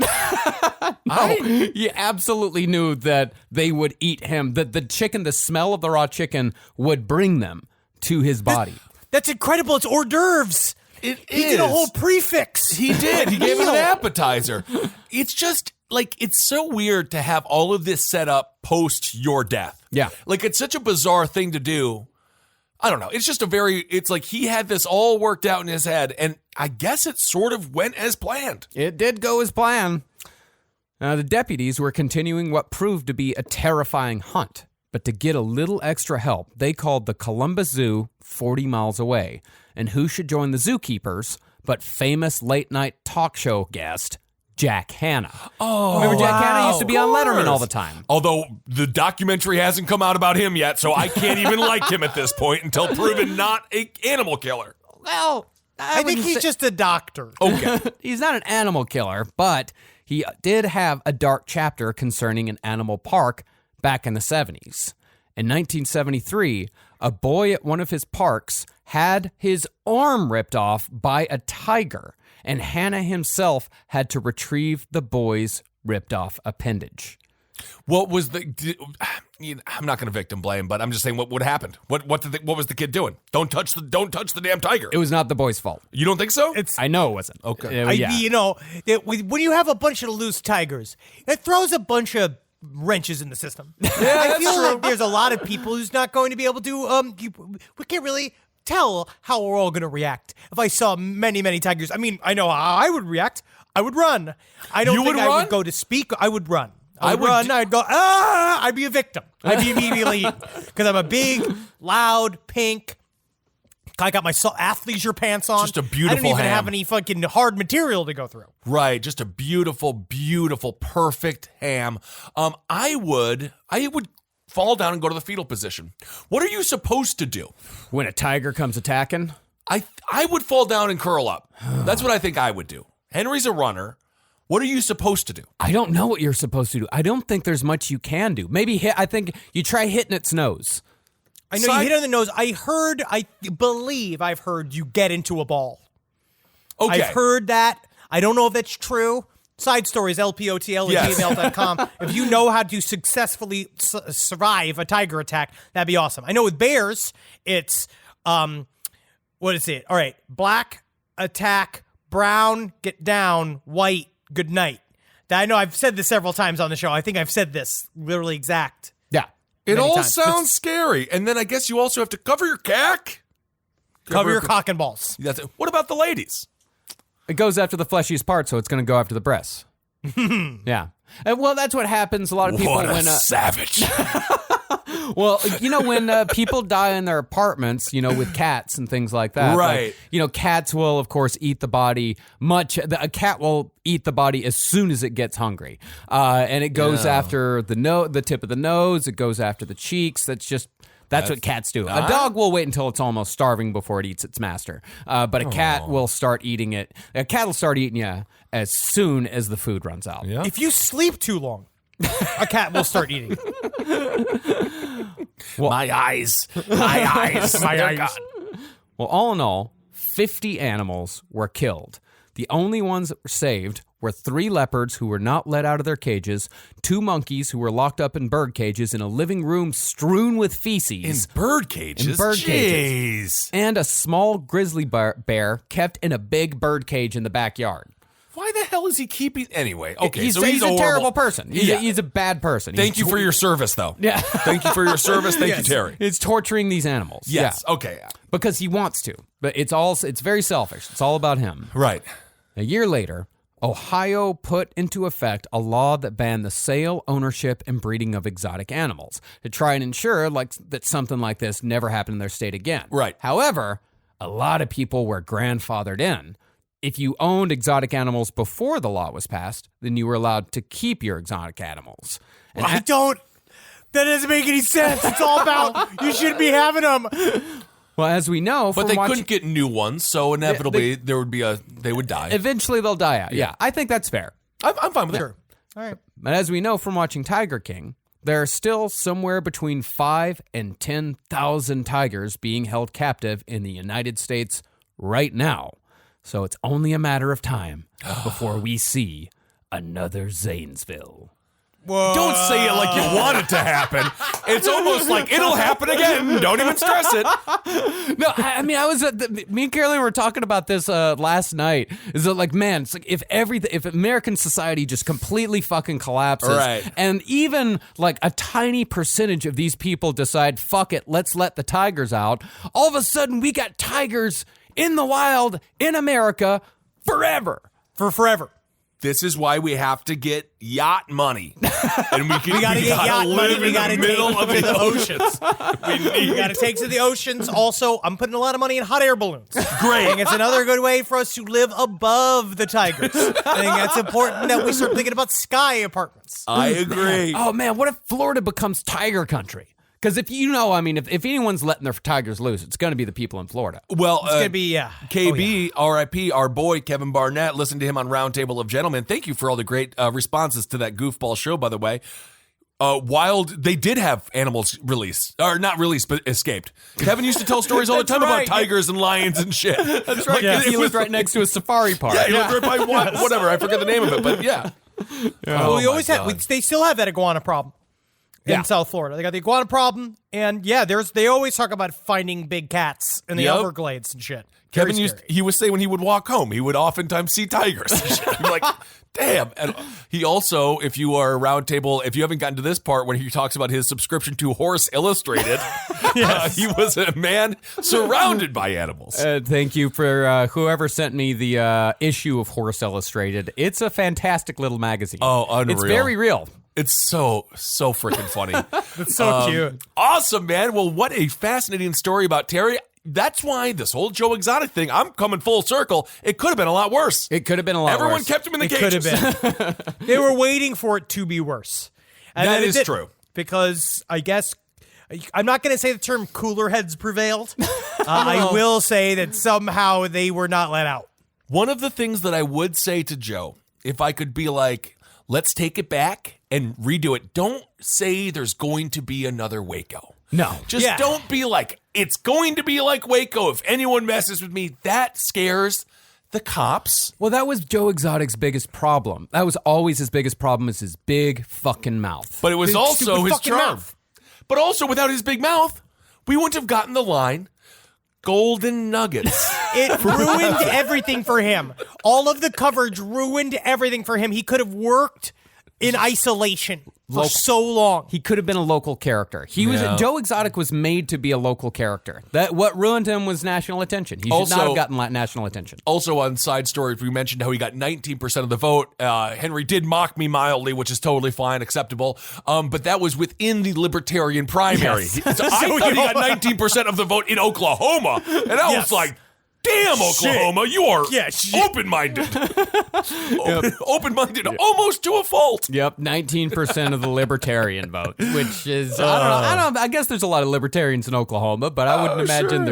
[SPEAKER 5] He absolutely knew that they would eat him, that the chicken, the smell of the raw chicken would bring them to his body.
[SPEAKER 3] That's incredible. It's hors d'oeuvres. He did a whole prefix.
[SPEAKER 4] He did. He gave it an appetizer. It's just like, it's so weird to have all of this set up post your death.
[SPEAKER 5] Yeah.
[SPEAKER 4] Like, it's such a bizarre thing to do. I don't know. It's just it's like he had this all worked out in his head, and I guess it sort of went as planned.
[SPEAKER 5] It did go as planned. The deputies were continuing what proved to be a terrifying hunt, but to get a little extra help, they called the Columbus Zoo 40 miles away. And who should join the zookeepers but famous late-night talk show guest, Jack Hanna.
[SPEAKER 4] Oh,
[SPEAKER 5] remember Jack Hanna used to be on
[SPEAKER 4] of
[SPEAKER 5] Letterman all
[SPEAKER 4] course.
[SPEAKER 5] the time.
[SPEAKER 4] Although the documentary hasn't come out about him yet, so I can't even like him at this point until proven not an animal killer.
[SPEAKER 5] Well,
[SPEAKER 3] I think he's just a doctor.
[SPEAKER 4] Okay.
[SPEAKER 5] He's not an animal killer, but he did have a dark chapter concerning an animal park back in the 70s. In 1973, a boy at one of his parks had his arm ripped off by a tiger, and Hanna himself had to retrieve the boy's ripped off appendage.
[SPEAKER 4] What was I'm not going to victim blame, but I'm just saying what happened. What was the kid doing? Don't touch the damn tiger.
[SPEAKER 5] It was not the boy's fault.
[SPEAKER 4] You don't think so?
[SPEAKER 5] I know it wasn't.
[SPEAKER 4] Okay.
[SPEAKER 5] Yeah.
[SPEAKER 3] You know, when you have a bunch of loose tigers, it throws a bunch of wrenches in the system. I feel like there's a lot of people who's not going to be able to. We can't really tell how we're all going to react. If I saw many tigers, I mean, I know how I would react. I would run. I don't think I would go to speak. I would run. I'd run. I'd go, I'd be a victim. I'd be immediately eaten. Because I'm a big, loud, pink. I got my athleisure pants on.
[SPEAKER 4] Just a beautiful
[SPEAKER 3] I don't even
[SPEAKER 4] ham.
[SPEAKER 3] have any fucking hard material to go through.
[SPEAKER 4] Right, just a beautiful, perfect ham. I would fall down and go to the fetal position. What are you supposed to do?
[SPEAKER 5] When a tiger comes attacking,
[SPEAKER 4] I would fall down and curl up. That's what I think I would do. Henry's a runner. What are you supposed to do?
[SPEAKER 5] I don't know what you're supposed to do. I don't think there's much you can do. Maybe I think you try hitting its nose.
[SPEAKER 3] I know you hit it on the nose. I believe I've heard you get into a ball.
[SPEAKER 4] Okay.
[SPEAKER 3] I've heard that. I don't know if that's true. Side stories, lpotl@gmail.com. If you know how to successfully survive a tiger attack, that'd be awesome. I know with bears, it's, what is it? All right, black, attack, brown, get down, white, good night. I know I've said this several times on the show. I think I've said this literally exact.
[SPEAKER 5] Yeah.
[SPEAKER 4] It all
[SPEAKER 3] times.
[SPEAKER 4] sounds scary. And then I guess you also have to cover your cack.
[SPEAKER 3] Cover your cock and balls.
[SPEAKER 4] That's it. What about the ladies?
[SPEAKER 5] It goes after the fleshiest part, so it's going to go after the breasts. Yeah. And, well, that's what happens. A lot of people
[SPEAKER 4] What a
[SPEAKER 5] when
[SPEAKER 4] savage.
[SPEAKER 5] well, when people die in their apartments, with cats and things like that.
[SPEAKER 4] Right.
[SPEAKER 5] Like, cats will, of course, eat the body a cat will eat the body as soon as it gets hungry. And it goes after the tip of the nose. It goes after the cheeks. That's what cats do. A dog will wait until it's almost starving before it eats its master. But a cat will start eating it. A cat will start eating you as soon as the food runs out.
[SPEAKER 4] Yeah.
[SPEAKER 3] If you sleep too long, a cat will start eating.
[SPEAKER 4] My eyes. God.
[SPEAKER 5] Well, all in all, 50 animals were killed. The only ones that were saved were 3 leopards who were not let out of their cages, 2 monkeys who were locked up in bird cages in a living room strewn with feces.
[SPEAKER 4] In bird cages?
[SPEAKER 5] In bird cages. And a small grizzly bear kept in a big bird cage in the backyard.
[SPEAKER 4] Why the hell is he keeping... Anyway, okay,
[SPEAKER 5] he's
[SPEAKER 4] so he's
[SPEAKER 5] a
[SPEAKER 4] horrible
[SPEAKER 5] terrible person. He's a bad person.
[SPEAKER 4] Thank you for your service, though.
[SPEAKER 5] Yeah.
[SPEAKER 4] Thank you for your service. Thank you, Terry.
[SPEAKER 5] It's torturing these animals.
[SPEAKER 4] Yes,
[SPEAKER 5] Yeah.
[SPEAKER 4] okay.
[SPEAKER 5] Because he wants to. But it's very selfish. It's all about him.
[SPEAKER 4] Right.
[SPEAKER 5] A year later, Ohio put into effect a law that banned the sale, ownership, and breeding of exotic animals to try and ensure that something like this never happened in their state again.
[SPEAKER 4] Right.
[SPEAKER 5] However, a lot of people were grandfathered in. If you owned exotic animals before the law was passed, then you were allowed to keep your exotic animals. And
[SPEAKER 3] That doesn't make any sense. It's all about you shouldn't be having them.
[SPEAKER 5] well, as we know,
[SPEAKER 4] But they couldn't get new ones, so inevitably they would die.
[SPEAKER 5] Eventually, they'll die out. Yeah, I think that's fair.
[SPEAKER 4] I'm fine with
[SPEAKER 3] Sure.
[SPEAKER 4] that.
[SPEAKER 3] All right.
[SPEAKER 5] But as we know from watching Tiger King, there are still somewhere between 5,000 and 10,000 tigers being held captive in the United States right now. So it's only a matter of time before we see another Zanesville.
[SPEAKER 3] Whoa.
[SPEAKER 4] Don't say it like you want it to happen. It's almost like it'll happen again. Don't even stress it.
[SPEAKER 5] No, I mean, me and Caroline were talking about this last night. Is that like, man, it's like if American society just completely fucking collapses,
[SPEAKER 4] Right.
[SPEAKER 5] and even like a tiny percentage of these people decide, fuck it, let's let the tigers out. All of a sudden, we got tigers in the wild in America forever.
[SPEAKER 3] For forever.
[SPEAKER 4] This is why we have to get yacht money. And we
[SPEAKER 3] gotta get yacht money.
[SPEAKER 4] live
[SPEAKER 3] We
[SPEAKER 4] in
[SPEAKER 3] gotta
[SPEAKER 4] the middle
[SPEAKER 3] take
[SPEAKER 4] of
[SPEAKER 3] to
[SPEAKER 4] the
[SPEAKER 3] the
[SPEAKER 4] oceans.
[SPEAKER 3] You got to take to the oceans. Also, I'm putting a lot of money in hot air balloons.
[SPEAKER 4] Great.
[SPEAKER 3] I think it's another good way for us to live above the tigers. I think that's important that we start thinking about sky apartments.
[SPEAKER 4] I agree.
[SPEAKER 5] Oh man, what if Florida becomes tiger country? Because if anyone's letting their tigers loose, it's going to be the people in Florida.
[SPEAKER 4] Well,
[SPEAKER 3] It's gonna be
[SPEAKER 4] KB, RIP, our boy Kevin Barnett. Listen to him on Roundtable of Gentlemen. Thank you for all the great responses to that goofball show, by the way. They did have animals released, or not released, but escaped. Kevin used to tell stories all the time about tigers and lions and shit. That's
[SPEAKER 5] Right,
[SPEAKER 4] Like,
[SPEAKER 5] he lived right next to a safari park.
[SPEAKER 4] Yeah, he lived right by whatever. I forget the name of it, but yeah.
[SPEAKER 3] Well, we
[SPEAKER 4] Oh,
[SPEAKER 3] always
[SPEAKER 4] my
[SPEAKER 3] have.
[SPEAKER 4] God.
[SPEAKER 3] They still have that iguana problem in South Florida. They got the iguana problem, and they always talk about finding big cats in the
[SPEAKER 4] Yep.
[SPEAKER 3] Everglades and shit.
[SPEAKER 4] Kevin
[SPEAKER 3] Very scary.
[SPEAKER 4] he would say when he would walk home, he would oftentimes see tigers. I'm like, damn. And he also, if you are Roundtable, if you haven't gotten to this part when he talks about his subscription to Horse Illustrated, he was a man surrounded by animals.
[SPEAKER 5] Thank you for whoever sent me the issue of Horse Illustrated. It's a fantastic little magazine.
[SPEAKER 4] Oh, unreal.
[SPEAKER 5] It's very real.
[SPEAKER 4] It's so freaking funny.
[SPEAKER 3] It's so cute.
[SPEAKER 4] Awesome, man. Well, what a fascinating story about Terry. That's why this whole Joe Exotic thing, I'm coming full circle. It could have been a lot worse.
[SPEAKER 5] It could have been a lot
[SPEAKER 4] Everyone
[SPEAKER 5] worse.
[SPEAKER 4] kept him in the
[SPEAKER 3] It could
[SPEAKER 4] cages.
[SPEAKER 3] have been. They were waiting for it to be worse. And
[SPEAKER 4] That
[SPEAKER 3] then it
[SPEAKER 4] is
[SPEAKER 3] didn't,
[SPEAKER 4] true.
[SPEAKER 3] Because I guess I'm not going to say the term cooler heads prevailed. I will say that somehow they were not let out.
[SPEAKER 4] One of the things that I would say to Joe, if I could be like, let's take it back and redo it. Don't say there's going to be another Waco.
[SPEAKER 5] No.
[SPEAKER 4] Just don't be like, it's going to be like Waco. If anyone messes with me, that scares the cops.
[SPEAKER 5] Well, that was Joe Exotic's biggest problem. That was always his biggest problem, is his big fucking mouth.
[SPEAKER 4] But it was
[SPEAKER 3] Big,
[SPEAKER 4] also
[SPEAKER 3] stupid
[SPEAKER 4] his
[SPEAKER 3] fucking
[SPEAKER 4] charm.
[SPEAKER 3] mouth.
[SPEAKER 4] But also, without his big mouth, we wouldn't have gotten the line, golden nuggets.
[SPEAKER 3] It ruined everything for him. All of the coverage ruined everything for him. He could have worked in isolation for so long.
[SPEAKER 5] He could have been a local character. Joe Exotic was made to be a local character. That what ruined him was national attention. He should not have gotten national attention.
[SPEAKER 4] Also, on side stories, we mentioned how he got 19% of the vote. Henry did mock me mildly, which is totally fine, acceptable. But that was within the Libertarian primary.
[SPEAKER 5] Yes.
[SPEAKER 4] So I thought he got 19% of the vote in Oklahoma, and I was like, damn, Oklahoma, you are open-minded. Open-minded almost to a fault.
[SPEAKER 5] Yep, 19% of the Libertarian vote, which is, I don't know. I guess there's a lot of Libertarians in Oklahoma, but I wouldn't imagine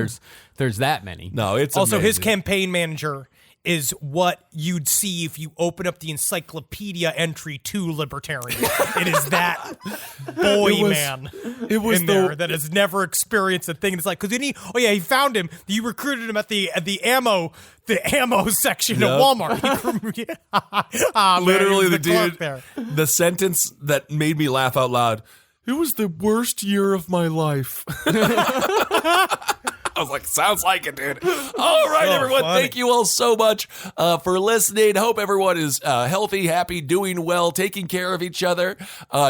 [SPEAKER 5] there's that many.
[SPEAKER 4] No, it's
[SPEAKER 3] also
[SPEAKER 4] amazing.
[SPEAKER 3] his campaign manager is what you'd see if you open up the encyclopedia entry to Libertarian. It is that man in there that has never experienced a thing. And it's like, because he found him. You recruited him at the ammo section of Walmart.
[SPEAKER 4] Literally, the
[SPEAKER 3] dude.
[SPEAKER 4] The sentence that made me laugh out loud. It was the worst year of my life. I was like, sounds like it, dude. All right, everyone.
[SPEAKER 3] Funny.
[SPEAKER 4] Thank you all so much for listening. Hope everyone is healthy, happy, doing well, taking care of each other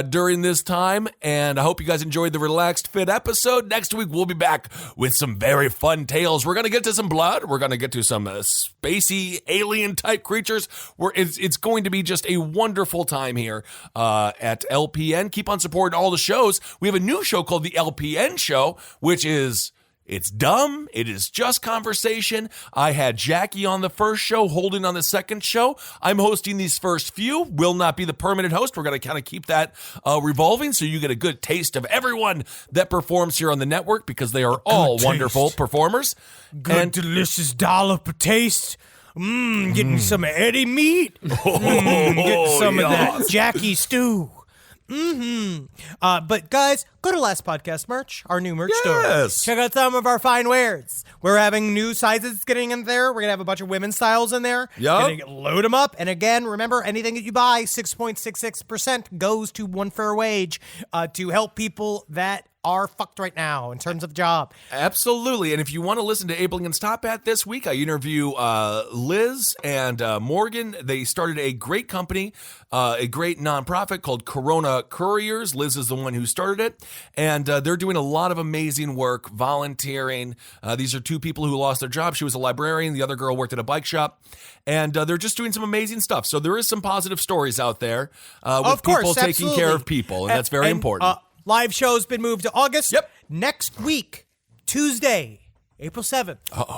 [SPEAKER 4] during this time. And I hope you guys enjoyed the Relaxed Fit episode. Next week, we'll be back with some very fun tales. We're going to get to some blood. We're going to get to some spacey alien-type creatures. It's going to be just a wonderful time here at LPN. Keep on supporting all the shows. We have a new show called the LPN Show, which is... It's dumb. It is just conversation. I had Jackie on the first show, Holden on the second show. I'm hosting these first few. Will not be the permanent host. We're going to kind of keep that revolving so you get a good taste of everyone that performs here on the network because they are all wonderful performers.
[SPEAKER 3] Good, delicious dollop of taste. Getting some Eddie meat. Getting some of that Jackie stew. But guys, go to Last Podcast merch, our new merch store. Check out some of our fine wares. We're having new sizes getting in there. We're gonna have a bunch of women's styles in there.
[SPEAKER 4] Yep.
[SPEAKER 3] Load them up. And again, remember, anything that you buy, 6.66% goes to One Fair Wage to help people that are fucked right now in terms of job.
[SPEAKER 4] Absolutely. And if you want to listen to Ablingen's Top Hat this week, I interview Liz and Morgan. They started a great company, a great nonprofit called Corona Couriers. Liz is the one who started it. And they're doing a lot of amazing work, volunteering. These are two people who lost their job. She was a librarian. The other girl worked at a bike shop. And they're just doing some amazing stuff. So there is some positive stories out there with people taking care of people. And that's very important.
[SPEAKER 3] Live show's been moved to August.
[SPEAKER 4] Yep.
[SPEAKER 3] Next week, Tuesday, April 7th,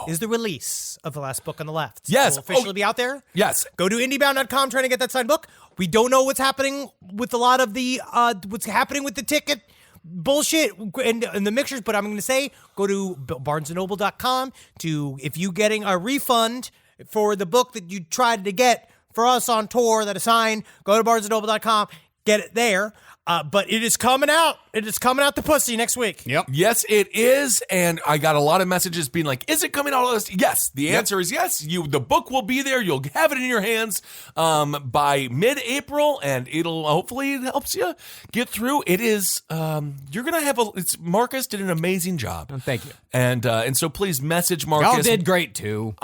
[SPEAKER 3] is the release of The Last Book on the Left.
[SPEAKER 4] Yes.
[SPEAKER 3] It will officially be out there.
[SPEAKER 4] Yes.
[SPEAKER 3] Go to indiebound.com trying to get that signed book. We don't know what's happening with a lot of the, what's happening with the ticket bullshit and the mixtures, but I'm going to say go to barnesandnoble.com if you getting a refund for the book that you tried to get for us on tour that is signed, go to barnesandnoble.com, get it there. But it is coming out. It is coming out the pussy next week.
[SPEAKER 5] Yep.
[SPEAKER 4] Yes, it is. And I got a lot of messages being like, is it coming out of this? Yes. The answer is yes. The book will be there. You'll have it in your hands by mid-April, and it'll hopefully it helps you get through. It is, you're going to have Marcus did an amazing job.
[SPEAKER 5] Thank you.
[SPEAKER 4] And so please message Marcus.
[SPEAKER 5] Y'all did great too.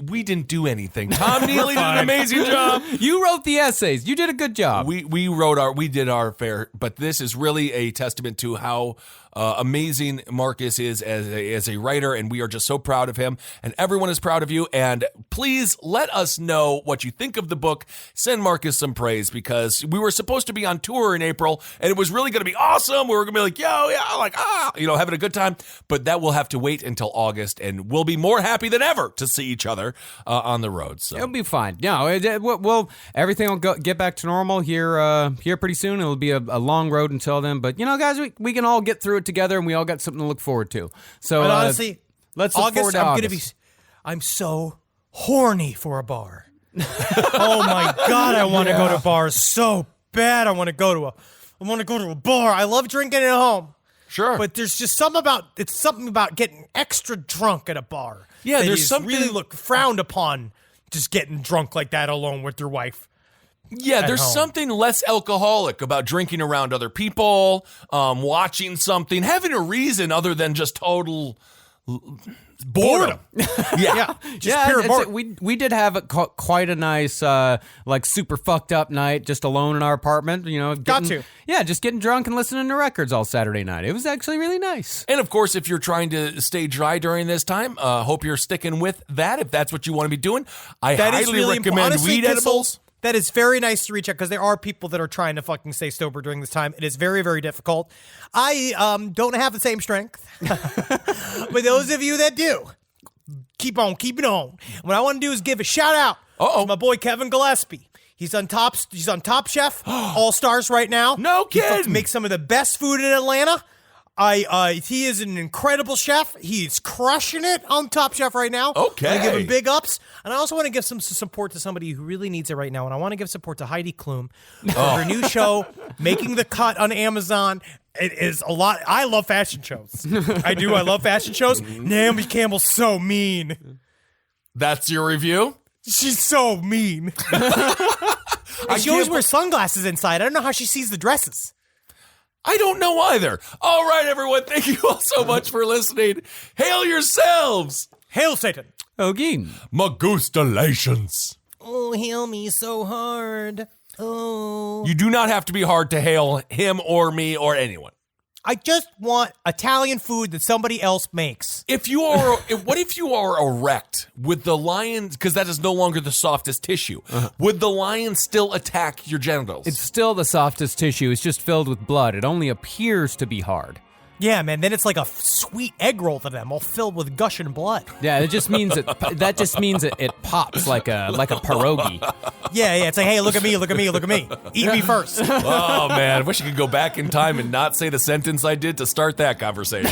[SPEAKER 4] We didn't do anything. Tom Neely did an amazing job.
[SPEAKER 5] You wrote the essays. You did a good job.
[SPEAKER 4] We did our fair, but this is really a testament to how amazing Marcus is as a writer, and we are just so proud of him, and everyone is proud of you. And please let us know what you think of the book. Send Marcus some praise, because we were supposed to be on tour in April, and it was really going to be awesome. We were going to be like, having a good time, but that will have to wait until August, and we'll be more happy than ever to see each other on the road. So
[SPEAKER 5] it'll be fine. No, everything will get back to normal here pretty soon. It'll be a long road until then, but guys, we can all get through it it together, and we all got something to look forward to. So
[SPEAKER 3] But honestly,
[SPEAKER 5] let's look forward to August.
[SPEAKER 3] I'm so horny for a bar. Oh my God, I want to go to bars so bad. I want to go to a bar. I love drinking at home.
[SPEAKER 4] Sure.
[SPEAKER 3] But there's just something about getting extra drunk at a bar.
[SPEAKER 4] Yeah,
[SPEAKER 3] that
[SPEAKER 4] there's
[SPEAKER 3] is
[SPEAKER 4] something
[SPEAKER 3] really frowned upon, just getting drunk like that alone with your wife.
[SPEAKER 4] Yeah, there's
[SPEAKER 3] home.
[SPEAKER 4] something less alcoholic about drinking around other people, watching something, having a reason other than just total boredom. Yeah.
[SPEAKER 3] Just pure boredom.
[SPEAKER 5] We did have quite a nice, like super fucked up night, just alone in our apartment. You know, just getting drunk and listening to records all Saturday night. It was actually really nice.
[SPEAKER 4] And of course, if you're trying to stay dry during this time, hope you're sticking with that. If that's what you want to be doing, I highly recommend
[SPEAKER 3] honestly,
[SPEAKER 4] weed edibles.
[SPEAKER 3] That is very nice to reach out because there are people that are trying to fucking stay sober during this time. It is very, very difficult. I don't have the same strength. But those of you that do, keep on keeping on. What I want to do is give a shout out to my boy Kevin Gillespie. He's on Top Chef, All Stars right now.
[SPEAKER 4] No kidding.
[SPEAKER 3] He makes some of the best food in Atlanta. He is an incredible chef. He's crushing it on Top Chef right now.
[SPEAKER 4] Okay.
[SPEAKER 3] I give him big ups. And I also want to give some support to somebody who really needs it right now. And I want to give support to Heidi Klum for her new show, Making the Cut on Amazon. It is a lot. I love fashion shows. I do. I love fashion shows. Naomi Campbell's so mean.
[SPEAKER 4] That's your review?
[SPEAKER 3] She's so mean. And she always wears sunglasses inside. I don't know how she sees the dresses.
[SPEAKER 4] I don't know either. All right, everyone. Thank you all so much for listening. Hail yourselves.
[SPEAKER 3] Hail Satan.
[SPEAKER 5] Ogin.
[SPEAKER 4] Magustalations.
[SPEAKER 3] Oh, hail me so hard. Oh.
[SPEAKER 4] You do not have to be hard to hail him or me or anyone.
[SPEAKER 3] I just want Italian food that somebody else makes.
[SPEAKER 4] If you are, what if you are erect? Would the lion, because that is no longer the softest tissue, would the lion still attack your genitals?
[SPEAKER 5] It's still the softest tissue. It's just filled with blood. It only appears to be hard.
[SPEAKER 3] Yeah, man. Then it's like a sweet egg roll to them, all filled with gushing blood.
[SPEAKER 5] Yeah, it just means it pops like a pierogi.
[SPEAKER 3] Yeah. It's like, hey, look at me. Eat me first.
[SPEAKER 4] Oh man, I wish I could go back in time and not say the sentence I did to start that conversation.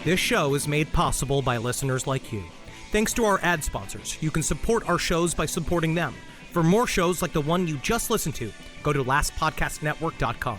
[SPEAKER 6] This show is made possible by listeners like you. Thanks to our ad sponsors, you can support our shows by supporting them. For more shows like the one you just listened to, go to lastpodcastnetwork.com.